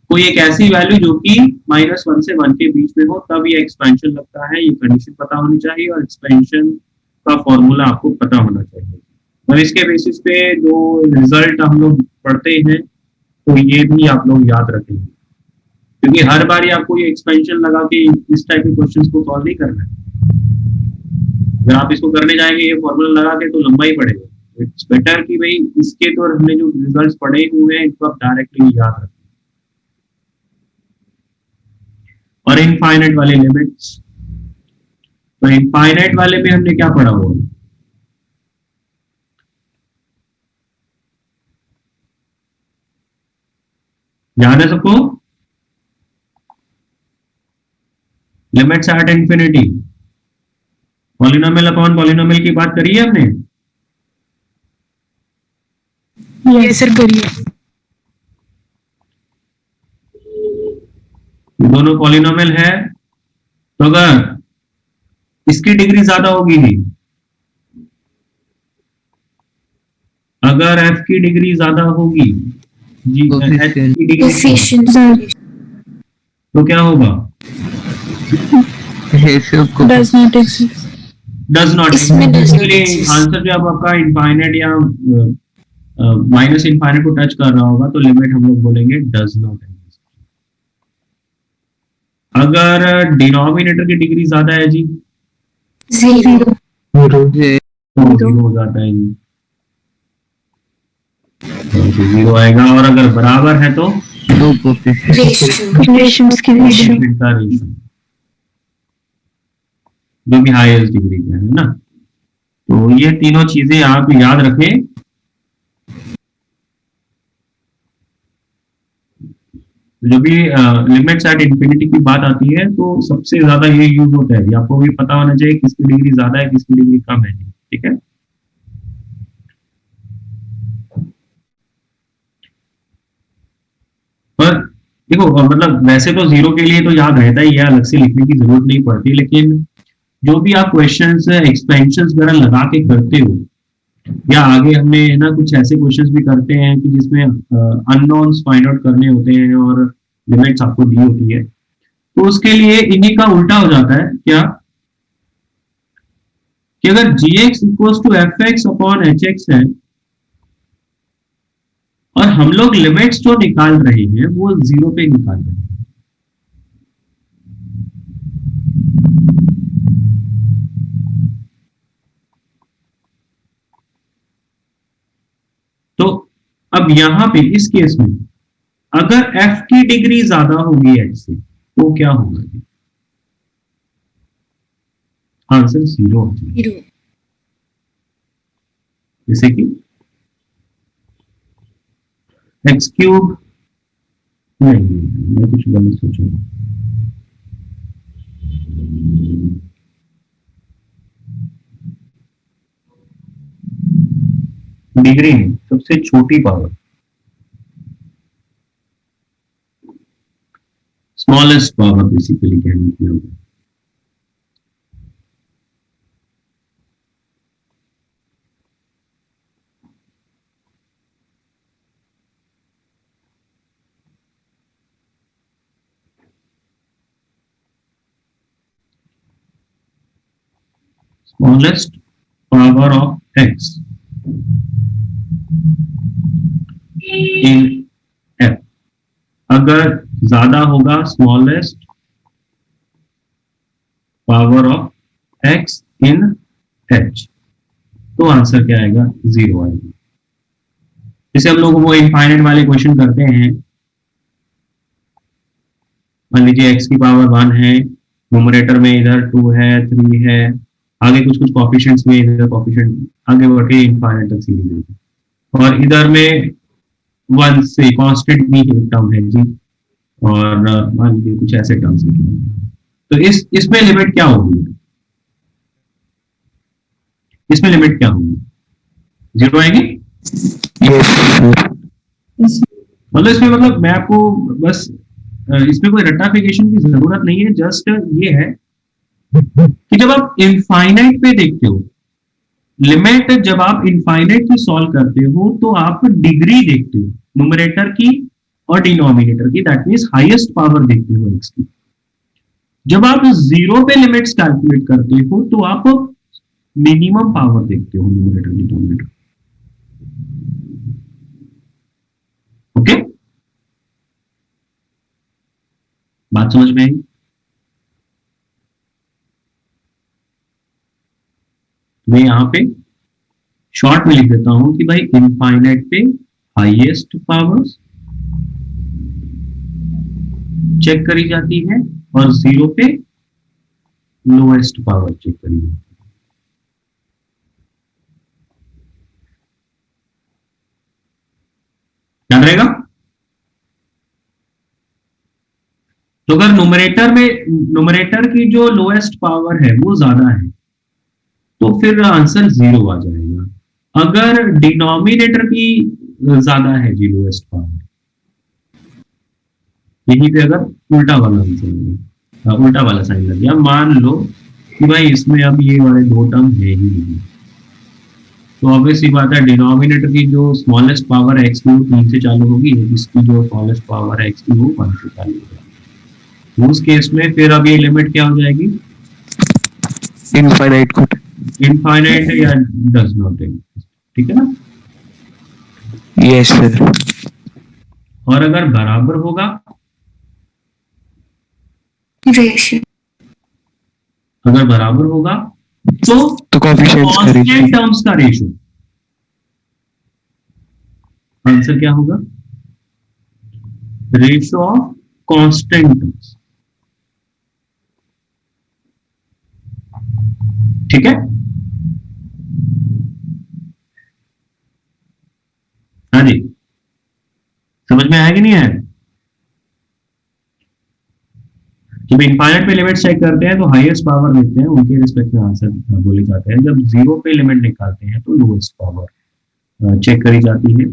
कोई एक ऐसी वैल्यू जो कि -1 से 1 के बीच में हो, तब ये एक्सपेंशन लगता है। ये कंडीशन पता होनी चाहिए और एक्सपेंशन का फॉर्मूला आपको पता होना चाहिए, और इसके बेसिस पे जो रिजल्ट हम लोग पढ़ते हैं तो ये भी आप लोग याद रखेंगे, क्योंकि हर बार आपको ये एक्सपेंशन लगा के इस टाइप के क्वेश्चंस को सॉल्व नहीं करना है। अगर आप इसको करने जाएंगे ये फॉर्मूला लगा के तो लंबा ही पड़ेगा। इट्स बेटर कि भाई इसके तो हमने जो रिजल्ट्स पढ़े हुए हैं इनको आप डायरेक्टली याद रखें। और इनफाइनाइट वाले लिमिट्स, तो इनफाइनाइट वाले में हमने क्या पढ़ा हुआ, याद है सबको? Limits at infinity, polynomial upon polynomial की बात करी है हमने। यस सर करिए। दोनों पॉलिनोमियल है तो अगर इसकी डिग्री ज्यादा होगी ही, अगर f की डिग्री ज्यादा होगी जी, h की डिग्री कोफिशिएंट तो क्या होगा? Does not exist. Does not. इसमें does not इसलिए exist। आंसर जब आपका इनफाइनाइट या माइनस इनफाइनाइट को टच कर रहा होगा तो लिमिट हम लोग बोलेंगे डज नॉट एग्जिस्ट। अगर डिनोमिनेटर की डिग्री ज्यादा है जी जीरो तो जीरो हो जाता है जी, तो जीरो आएगा। और अगर बराबर है तो दो कोफिशिएंट रेशियो की रेशियो का रेशियो, जो भी हाईएस्ट डिग्री का है ना। तो ये तीनों चीजें आप याद रखें। जो भी लिमिट्स एट इंफिनिटी की बात आती है तो सबसे ज्यादा ये यूज होता है। आपको भी पता होना चाहिए किसकी डिग्री ज्यादा है किसकी डिग्री कम है, ठीक है। पर देखो मतलब वैसे तो जीरो के लिए तो याद रहता ही है, अलग से लिखने की जरूरत नहीं पड़ती, लेकिन जो भी आप क्वेश्चंस एक्सपेंशंस वगैरह लगा के करते हो, या आगे हमने है ना कुछ ऐसे क्वेश्चंस भी करते हैं कि जिसमें अननोन्स फाइंड आउट करने होते हैं और लिमिट्स आपको दी होती है, तो उसके लिए इन्हीं का उल्टा हो जाता है क्या, कि अगर gx equals to fx upon hx है और हम लोग लिमिट्स जो निकाल रहे हैं वो जीरो पे निकाल रहे हैं, तो अब यहां पे इस केस में अगर f की डिग्री ज्यादा होगी h से तो क्या होगा? आंसर जीरो हो जाएगा। जैसे कि एक्स क्यूब, नहीं मैं कुछ गलत सोचा, डिग्री में सबसे छोटी पावर, स्मॉलेस्ट पावर बेसिकली कहने की होगी। smallest power of x in f, अगर ज्यादा होगा smallest power of x in h तो आंसर क्या आएगा? जीरो आएगा। जैसे हम लोग वो इनफाइनाइट वाले क्वेश्चन करते हैं, मान लीजिए x की पावर 1 है, न्यूमरेटर में इधर 2 है 3 है, आगे कुछ कुछ कोफिशिएंट्स में इधर कोफिशिएंट आगे बढ़ के इनफाइनाइट तक सीरीज है, और इधर में 1 से कांस्टेंट भी एक टर्म है जी, और मान लीजिए कुछ ऐसे टर्म्स लिखे, तो इसमें लिमिट क्या होगी? इसमें लिमिट क्या होगी? जीरो आएगी? मतलब इसमें मतलब मैं आपको बस इसमें कोई रट्टाफिकेशन की जरूरत नहीं है, जस्ट ये है कि जब आप इनफाइनाइट पे देखते हो लिमिट, जब आप इनफाइनाइट की सॉल्व करते हो तो आप डिग्री देखते हो न्यूमरेटर की और डिनोमिनेटर की, दैट मींस हाईएस्ट पावर देखते हो x की। जब आप जीरो पे लिमिट्स कैलकुलेट करते हो तो आप मिनिमम पावर देखते हो न्यूमरेटर डिनोमिनेटर। समझ में आई? मैं यहाँ पे शॉर्ट में लिख देता हूं कि भाई इनफाइनाइट पे हाईएस्ट पावर्स चेक करी जाती है और जीरो पे लोएस्ट पावर चेक करी जाती है। याद रहेगा? तो अगर न्यूमरेटर की जो लोएस्ट पावर है वो ज्यादा है तो फिर आंसर 0 आ जाएगा। अगर डिनोमिनेटर की ज्यादा है जी लोएस्ट पावर, यहीं पे अगर उल्टा वाला आंसर उल्टा वाला साइन लग गया, मान लो कि भाई इसमें अब ये वाले दो टर्म है ही नहीं, तो ऑब्वियसली बात है डिनोमिनेटर की जो स्मॉलेस्ट पावर है एक्स की वो 3 से चालू होगी, इसकी जो स्मॉलेस्ट पावर है एक्स की वो 1 से चालू होगी। उस केस में फिर अब ये लिमिट क्या हो जाएगी? इनफाइनाइट या डज नॉट एग्जिस्ट, ठीक है ना? Yes sir. और अगर बराबर होगा रेशियो, अगर बराबर होगा तो कोएफिशिएंट्स का रेशियो, कांस्टेंट टर्म्स का रेशियो। आंसर क्या होगा? रेशियो ऑफ कांस्टेंट टर्म्स, ठीक है? हाँ जी, समझ में आया कि नहीं आया? जब इनफाइनाइट पे लिमिट चेक करते हैं तो हाईएस्ट पावर लिखते हैं, उनके रिस्पेक्ट में आंसर बोले जाते हैं। जब 0 पे लिमिट निकालते हैं तो लोएस्ट पावर चेक करी जाती है।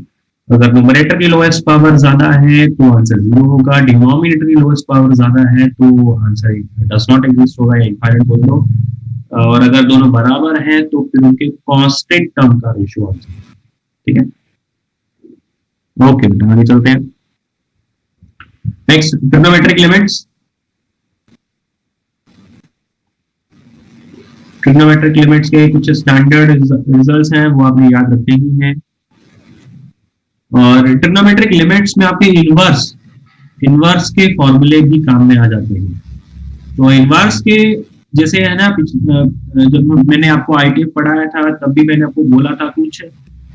अगर न्यूमरेटर की लोएस्ट पावर ज्यादा है तो आंसर 0 होगा, डिनोमिनेटर की लोएस्ट पावर ज्यादा है तो आंसर डज नॉट एग्जिस्ट होगा या इनफाइनाइट बोल दो। और अगर दोनों बराबर हैं तो फिर उनके कांस्टेंट टर्म का रेशियो आंसर, ठीक है? ओके बेटा, आगे चलते हैं। Next, trigonometric limits. Trigonometric limits के कुछ स्टैंडर्ड रिजल्ट्स हैं, वो आपने याद रखने ही हैं। और ट्रिग्नोमेट्रिक लिमिट्स में आपके इनवर्स के फॉर्मूले भी काम में आ जाते हैं। तो इनवर्स के जैसे है ना, जब मैंने आपको आईटीएफ पढ़ाया था तब भी मैंने आपको बोला था कुछ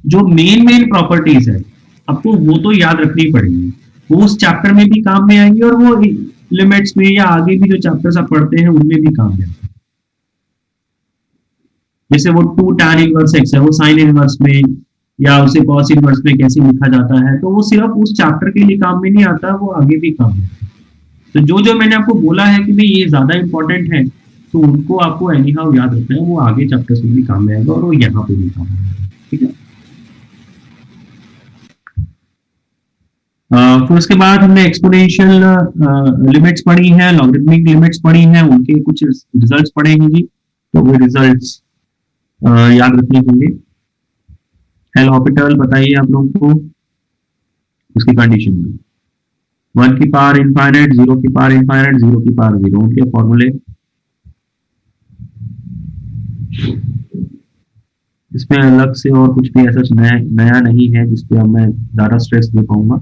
जो मेन प्रॉपर्टीज है आपको वो तो याद रखनी पड़ेगी, वो उस चैप्टर में भी काम में आएंगी और वो लिमिट्स में या आगे भी जो चैप्टर्स आप पढ़ते हैं उनमें भी काम में आएंगे। जैसे वो 2 tan इनवर्स x है, वो साइन इनवर्स में या उसे कॉस इनवर्स में कैसे लिखा जाता है, तो वो सिर्फ उस चैप्टर के लिए काम में नहीं आता, वो आगे भी काम में आता है। तो जो मैंने आपको बोला है कि भाई ये ज्यादा इंपॉर्टेंट है तो उनको आपको एनी हाउ याद रखना है, वो आगे चैप्टर्स में भी काम में आएगा और वो यहाँ पे भी काम में आएगा, ठीक है? फिर उसके बाद हमने एक्सपोनेंशियल लिमिट्स पढ़ी हैं, लॉगरिथमिक लिमिट्स पढ़ी हैं, उनके कुछ रिजल्ट्स पढ़ेंगे जी, तो वो रिजल्ट्स याद रखने होंगे। एल हॉस्पिटल बताइए आप लोगों को उसकी कंडीशन में 1 की पावर इनफाइनाइट, 0 की पावर इनफाइनाइट, 0 की पावर 0, उनके फॉर्मूले। इसमें अलग से और कुछ भी ऐसा नया नहीं है जिसपे अब मैं ज्यादा स्ट्रेस दे पाऊंगा।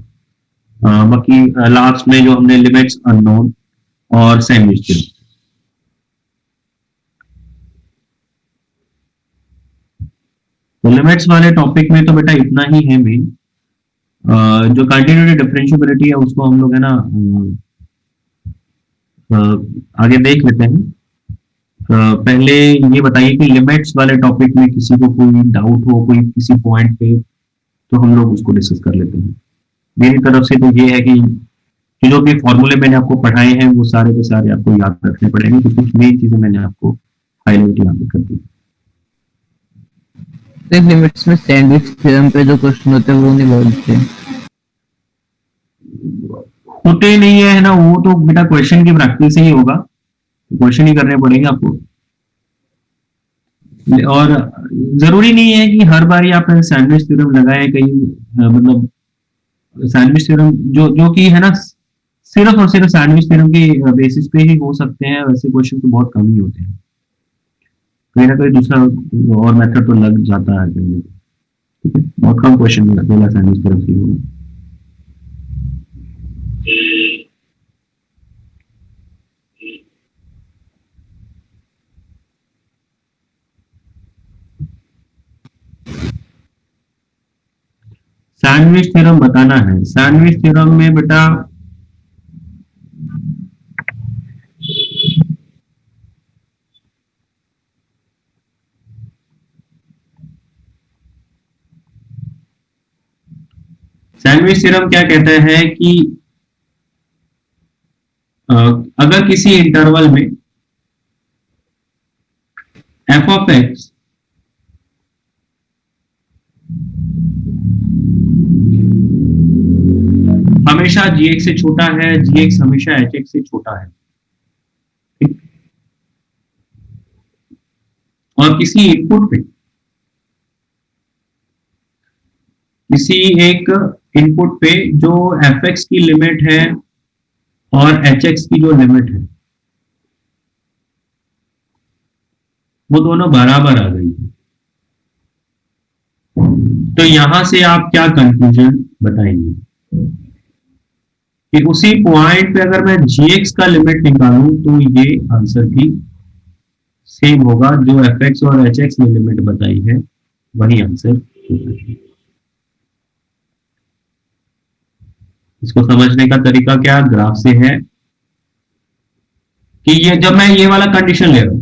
बाकी लास्ट में जो हमने लिमिट्स अननोन और सैंडविच थ्योरम, तो लिमिट्स वाले टॉपिक में तो बेटा इतना ही है मेन। जो कंटिन्यूटी डिफरेंशिएबिलिटी है उसको हम लोग है ना आगे देख लेते हैं। पहले ये बताइए कि लिमिट्स वाले टॉपिक में किसी को कोई डाउट हो कोई किसी पॉइंट पे तो हम लोग उसको डिस्कस कर लेते हैं। मेरी तरफ से तो ये है कि जो भी फॉर्मूले मैंने आपको पढ़ाए हैं वो सारे के सारे आपको याद रखने पड़ेंगे, तो कुछ मेन चीजें मैंने आपको हाईलाइट यहाँ पे कर दी। लिमिट्स में सैंडविच थ्योरम पे जो क्वेश्चन होते हैं वो नहीं बोलते होते नहीं है ना, वो तो बेटा क्वेश्चन की प्रैक्टिस ही होगा, क्वेश्चन ही करने पड़ेंगे आपको। और जरूरी नहीं है कि हर बार आप सैंडविच थ्योरम लगाए, कहीं मतलब सैंडविच थ्योरम जो कि है ना सिर्फ और सिर्फ सैंडविच थ्योरम के बेसिस पे ही हो सकते हैं, वैसे क्वेश्चन तो बहुत कम ही होते हैं, कहीं ना कहीं दूसरा और मेथड तो लग जाता है कहीं, ठीक है? बहुत कम क्वेश्चन मिला सैंडविच थ्योरम से होगा। सैंडविच थ्योरम बताना है। सैंडविच थ्योरम में बेटा सैंडविच थ्योरम क्या कहता है कि अगर किसी इंटरवल में एफ ऑफ एक्स हमेशा gx से छोटा है, gx हमेशा hx से छोटा है, ठीक? और किसी इनपुट पे, किसी एक इनपुट पे जो fx की लिमिट है और hx की जो लिमिट है वो दोनों बराबर आ गई है, तो यहां से आप क्या कंक्लूजन बताएंगे कि उसी पॉइंट पे अगर मैं gx का लिमिट निकालूं तो ये आंसर भी सेम होगा, जो fx और hx ने लिमिट बताई है वही आंसर होगा। इसको समझने का तरीका क्या ग्राफ से है कि ये जब मैं ये वाला कंडीशन ले रहा हूं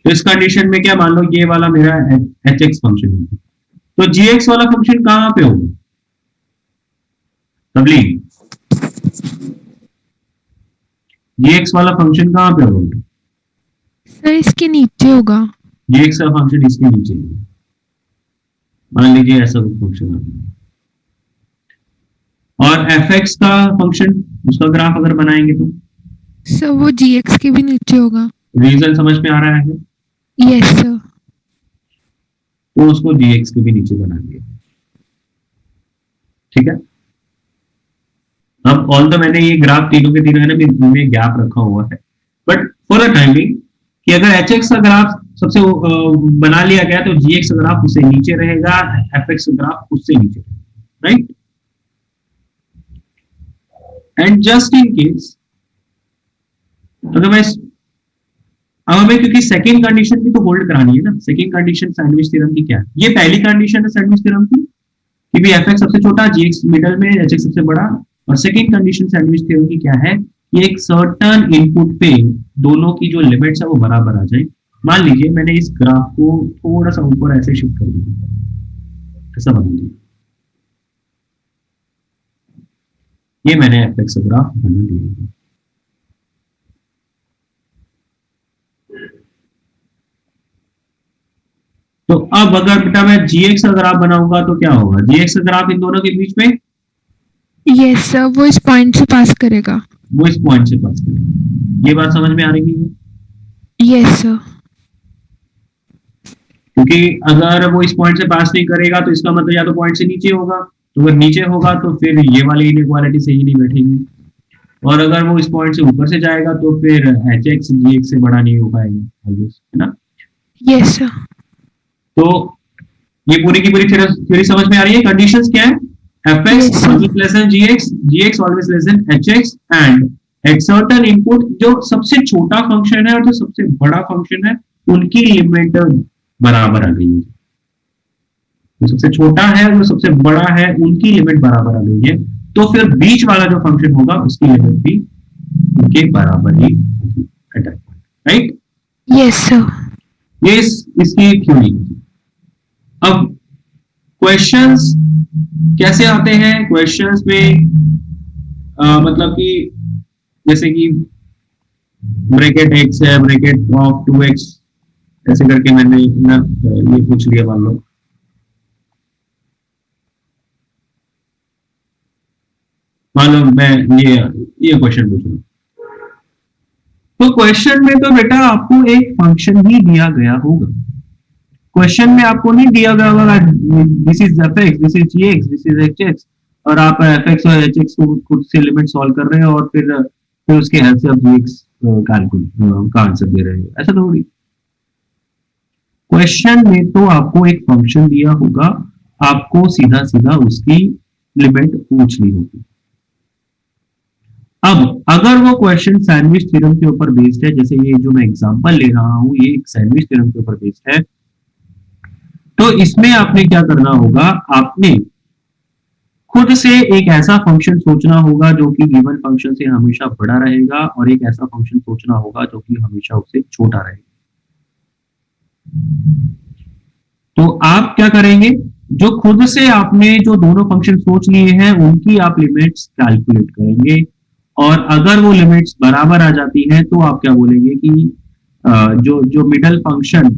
तो इस कंडीशन में क्या, मान लो ये वाला मेरा hx फंक्शन है, तो gx वाला फंक्शन कहां पे होगा? तबली gx वाला फंक्शन कहां पे होगा? सर इसके नीचे होगा। gx का फंक्शन इसके नीचे होगा। मान लीजिए ऐसा कुछ फंक्शन है और fx का फंक्शन, उसका ग्राफ अगर बनाएंगे तो सर वो gx के भी नीचे होगा। रीजन समझ में आ रहा है? Yes sir. तो उसको gx के भी नीचे बनाएंगे, ठीक है। अब ऑल द मैंने ये ग्राफ तीनों के तीनों है ना में गैप रखा हुआ है, बट फॉर द टाइमिंग कि अगर hx का ग्राफ सबसे बना लिया गया तो gx का ग्राफ उससे नीचे रहेगा, fx का ग्राफ उससे नीचे रहेगा, right. And just in case अगर मैं अब हमें क्योंकि सेकंड कंडीशन भी तो होल्ड करानी है ना, सेकंड कंडीशन सैंडविच थ्योरम की क्या है? ये पहली कंडीशन है सैंडविच थ्योरम की कि भी fx सबसे छोटा, gx मिडिल में, hx सबसे बड़ा। और सेकंड कंडीशन सैंडविच थ्योरम की क्या है? ये एक सर्टेन इनपुट पे दोनों की जो लिमिट्स है वो बराबर आ जाए। मान लीजिए मैंने इस ग्राफ को थोड़ा सा ऊपर ऐसे शिफ्ट कर दिया, ऐसा बना दिया, ये मैंने fx का ग्राफ बना दिया। तो अब अगर बेटा मैं gx का ग्राफ बनाऊंगा तो क्या होगा? gx का ग्राफ इन दोनों के बीच में, यस सर, वो इस पॉइंट से पास करेगा। वो इस पॉइंट से पास करेगा। ये बात समझ में आ रही है? Yes sir. क्योंकि अगर वो इस पॉइंट से पास नहीं करेगा तो इसका मतलब या तो पॉइंट से नीचे होगा, तो अगर नीचे होगा तो फिर ये वाली इनइक्वालिटी सही नहीं बैठेगी, और अगर वो इस पॉइंट से ऊपर से जाएगा तो फिर hx gx से बड़ा नहीं हो पाएगा, है ना? Yes sir. तो ये पूरी की पूरी थ्योरी समझ में आ रही है? कंडीशंस क्या है? fx always less than gx, gx always less than hx, and at certain input जो सबसे छोटा फंक्शन है और जो सबसे बड़ा फंक्शन है उनकी लिमिट बराबर आ गई है। जो सबसे छोटा है और जो सबसे बड़ा है उनकी लिमिट बराबर आ गई है, तो फिर बीच वाला जो फंक्शन होगा उसकी लिमिट भी उनके बराबर ही होगी at that point, right? Yes sir. ये इसकी थ्योरी। अब क्वेश्चंस कैसे आते हैं? क्वेश्चंस में मतलब कि जैसे कि ब्रैकेट x है, ब्रैकेट ऑफ 2x, ऐसे करके मैंने ना ये पूछ लिया, मान लो मैं ये क्वेश्चन पूछ रहा हूं, तो क्वेश्चन में तो बेटा आपको एक फंक्शन ही दिया गया होगा। क्वेश्चन में आपको नहीं दिया गया होगा this is fx, this is gx, this is hx, और आप fx और hx को खुद से लिमिट सॉल्व कर रहे हो और फिर उसके हेल्प से आप gx का आंसर दे रहे हो, ऐसा थोड़ी। क्वेश्चन में तो आपको एक फंक्शन दिया होगा, आपको सीधा सीधा उसकी लिमिट पूछनी होगी। अब अगर वो क्वेश्चन सैंडविच थ्योरम के ऊपर बेस्ड है, जैसे ये जो मैं एग्जांपल ले रहा हूं ये एक सैंडविच थ्योरम के ऊपर बेस्ड है, तो इसमें आपने क्या करना होगा? आपने खुद से एक ऐसा फंक्शन सोचना होगा जो कि गिवन फंक्शन से हमेशा बड़ा रहेगा, और एक ऐसा फंक्शन सोचना होगा जो कि हमेशा उससे छोटा रहेगा। तो आप क्या करेंगे, जो खुद से आपने जो दोनों फंक्शन सोच लिए हैं उनकी आप लिमिट्स कैलकुलेट करेंगे, और अगर वो लिमिट्स बराबर आ जाती हैं तो आप क्या बोलेंगे कि जो जो मिडल फंक्शन,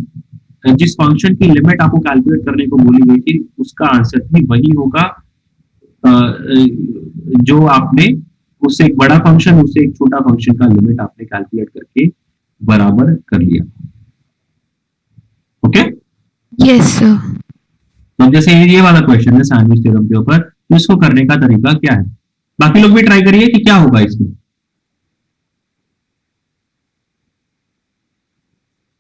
जिस फंक्शन की लिमिट आपको कैलकुलेट करने को बोली गई थी उसका आंसर भी वही होगा जो आपने उससे एक बड़ा फंक्शन, उससे एक छोटा फंक्शन का लिमिट आपने कैलकुलेट करके बराबर कर लिया। Okay, yes sir. तो जैसे ये वाला क्वेश्चन है सैंडविच थ्योरम के ऊपर, तो इसको करने का तरीका क्या है, बाकी लोग भी ट्राई करिए कि क्या होगा इसमें।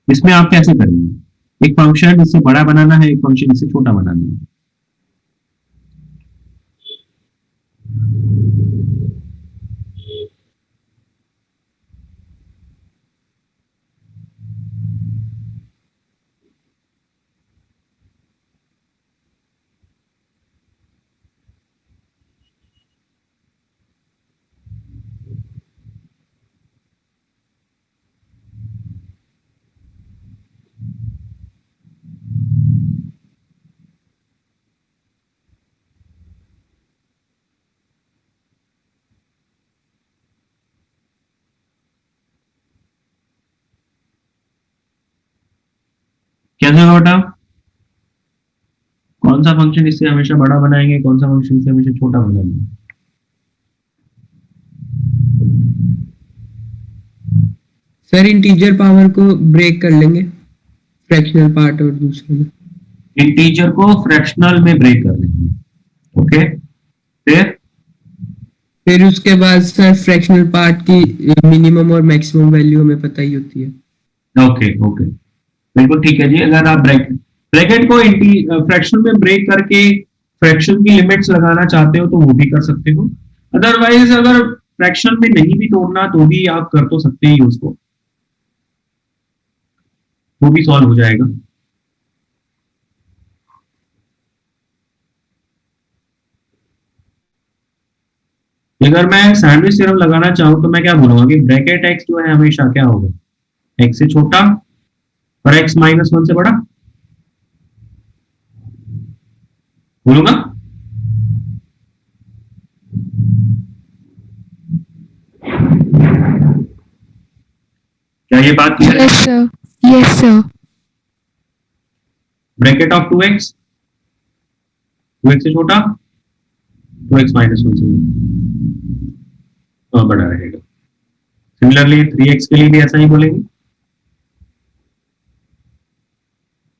इसमें आप कैसे करेंगे, एक फंक्शन इससे बड़ा बनाना है, एक फंक्शन इससे छोटा बनाना है। कैसे होगा बेटा, कौन सा फंक्शन इससे हमेशा बड़ा बनाएंगे, कौन सा फंक्शन इससे हमेशा छोटा बनाएंगे। सर इंटीजर पावर को ब्रेक कर लेंगे, फ्रैक्शनल पार्ट और दूसरे में। इंटीजर को फ्रैक्शनल में ब्रेक कर लेंगे। ओके, फिर उसके बाद सर फ्रैक्शनल पार्ट की मिनिमम और मैक्सिमम वैल्यू हमें पता ही होती है। ओके ओके, बिल्कुल ठीक है जी। अगर आप ब्रैकेट को फ्रैक्शन में ब्रेक करके फ्रैक्शन की लिमिट्स लगाना चाहते हो तो वो भी कर सकते हो, अदरवाइज अगर फ्रैक्शन में नहीं भी तोड़ना तो भी आप कर तो सकते ही उसको, वो भी सॉल्व हो जाएगा। अगर मैं सैंडविच थ्योरम लगाना चाहूं तो मैं क्या बोलूंगा कि ब्रैकेट x जो है हमेशा क्या होगा, x से छोटा और x माइनस 1 से बड़ा, बोलूंगा। क्या ये बात क्लियर है? Yes sir, yes sir. Bracket of 2x, 2x से छोटा, 2x माइनस 1 से बड़ा रहेगा। सिमिलरली 3x के लिए भी ऐसा ही बोलेंगे।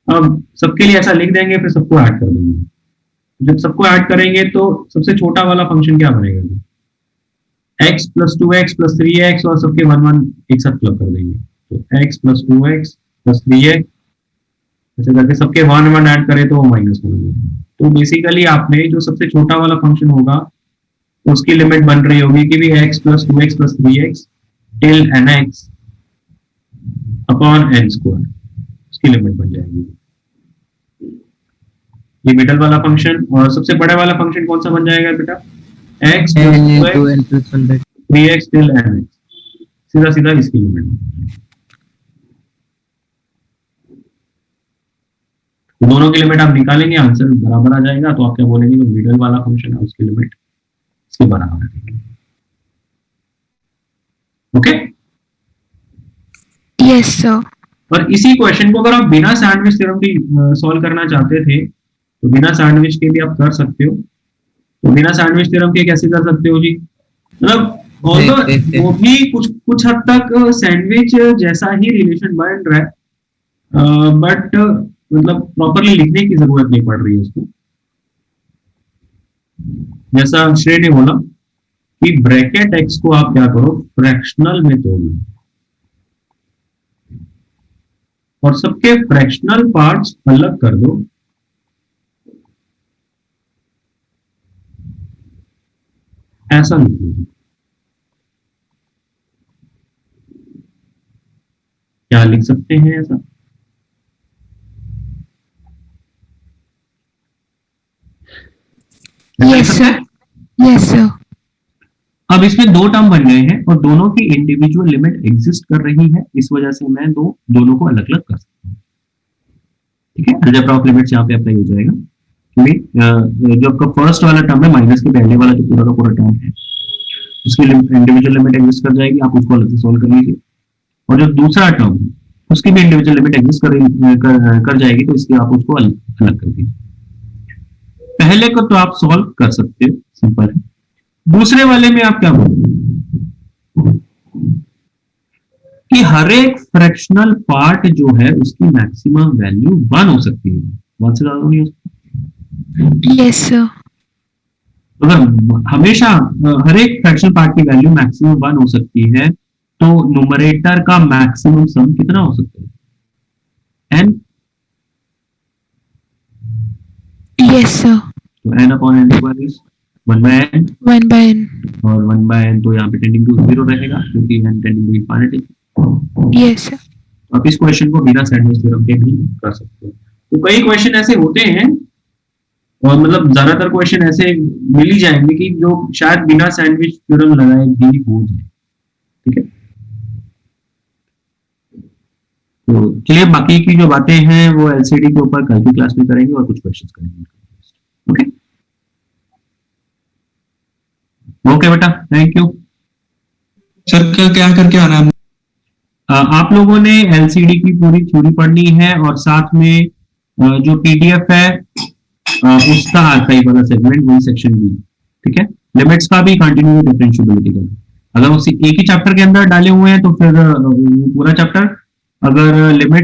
अब सबके लिए ऐसा लिख देंगे, फिर सबको ऐड कर देंगे। जब सबको ऐड करेंगे तो सबसे छोटा वाला फंक्शन क्या बनेगा, x plus 2x plus 3x, और सबके 1 1 एक साथ क्लब कर देंगे, तो x plus 2x plus 3x, ऐसे करके सबके 1 1 ऐड करें तो वो माइनस 1 होगा। तो बेसिकली आपने जो सबसे छोटा वाला फंक्शन होगा उसकी लिमिट बन रही होगी कि भी x plus 2x plus 3x till nx upon n square, उसकी लिमिट बन जाएगी। ये मिडल वाला फंक्शन, और सबसे बड़े वाला फंक्शन कौन सा बन जाएगा बेटा, x plus 3x till nx, सीधा सीधा इसकी लिमिट। दोनों की लिमिट आप निकालेंगे, आंसर बराबर आ जाएगा, तो आप क्या बोलेंगे, जो मिडल वाला फंक्शन है उसकी लिमिट इसके बराबर है। Okay, yes sir. और इसी क्वेश्चन को अगर आप बिना सैंडविच थ्योरम की सॉल्व करना चाहते थे तो बिना सैंडविच के भी आप कर सकते हो। तो बिना सैंडविच थ्योरम के कैसे कर सकते हो जी, मतलब वो भी कुछ हद तक सैंडविच जैसा ही रिलेशन बन रहा है, बट मतलब प्रॉपरली लिखने की जरूरत नहीं पड़ रही है उसको। जैसा श्रेय ने बोला कि ब्रैकेट x को आप क्या करो, फ्रैक्शनल में तोड़ लो और सबके फ्रैक्शनल पार्ट्स अलग कर दो, ऐसा लिख लो। क्या लिख सकते हैं ऐसा, यस सर, यस सर। अब इसमें दो टर्म बन गए हैं और दोनों की इंडिविजुअल लिमिट एग्जिस्ट कर रही है, इस वजह से मैं दोनों को अलग अलग कर सकता हूँ। ठीक है, अलजेब्रा ऑफ लिमिट्स यहाँ पे अप्लाई हो जाएगा। जो आपका फर्स्ट वाला टर्म है माइनस के पहले वाला जो पूरा का पूरा टर्म है उसकी इंडिविजुअल लिमिट एग्जिस्ट कर जाएगी, आप उसको अलग से सोल्व कर लीजिए। और जो दूसरा टर्म है उसकी भी इंडिविजुअल लिमिट एग्जिस्ट कर जाएगी, तो इसकी आप उसको अलग कर दीजिए। पहले को तो आप सॉल्व कर सकते हो, सिंपल है। दूसरे वाले में आप क्या बोलोगे कि हर एक फ्रैक्शनल पार्ट जो है उसकी मैक्सिमम वैल्यू 1 हो सकती है, 1 से ज्यादा नहीं हो सकती। Yes sir. अगर हमेशा हर एक फ्रैक्शनल पार्ट की वैल्यू मैक्सिमम 1 हो सकती है तो न्यूमरेटर का मैक्सिमम सम कितना हो सकता है? n। Yes sir. तो n upon n square is 1/n, 1/n। और 1/n तो यहाँ पे टेंडिंग टू 0 रहेगा क्योंकि n tending to infinity. Yes sir. आप इस क्वेश्चन को बिना सैंडविच थ्योरम के भी कर सकते हो। तो कई क्वेश्चन ऐसे होते हैं और मतलब ज्यादातर क्वेश्चन ऐसे मिल ही जाएंगे कि जो शायद बिना सैंडविच थ्योरम लगाए भी हो जाए। ठीक है, तो चलिए बाकी की जो बातें हैं वो एलसीडी के ऊपर कल की क्लास में करेंगे और कुछ क्वेश्चंस करेंगे। ओके ओके बेटा, थैंक यू। सर क्या करके आना है? आप लोगों ने एलसीडी की पूरी थ्योरी पढ़नी है और साथ में जो पीडीएफ है उसका आर्काइव वाला सेगमेंट, वही सेक्शन बी। ठीक है, लिमिट्स का भी कंटिन्यू डिफरेंशिएबिलिटी का, अगर उसी एक ही चैप्टर के अंदर डाले हुए हैं तो फिर पूरा चैप्टर, अगर लिमिट्स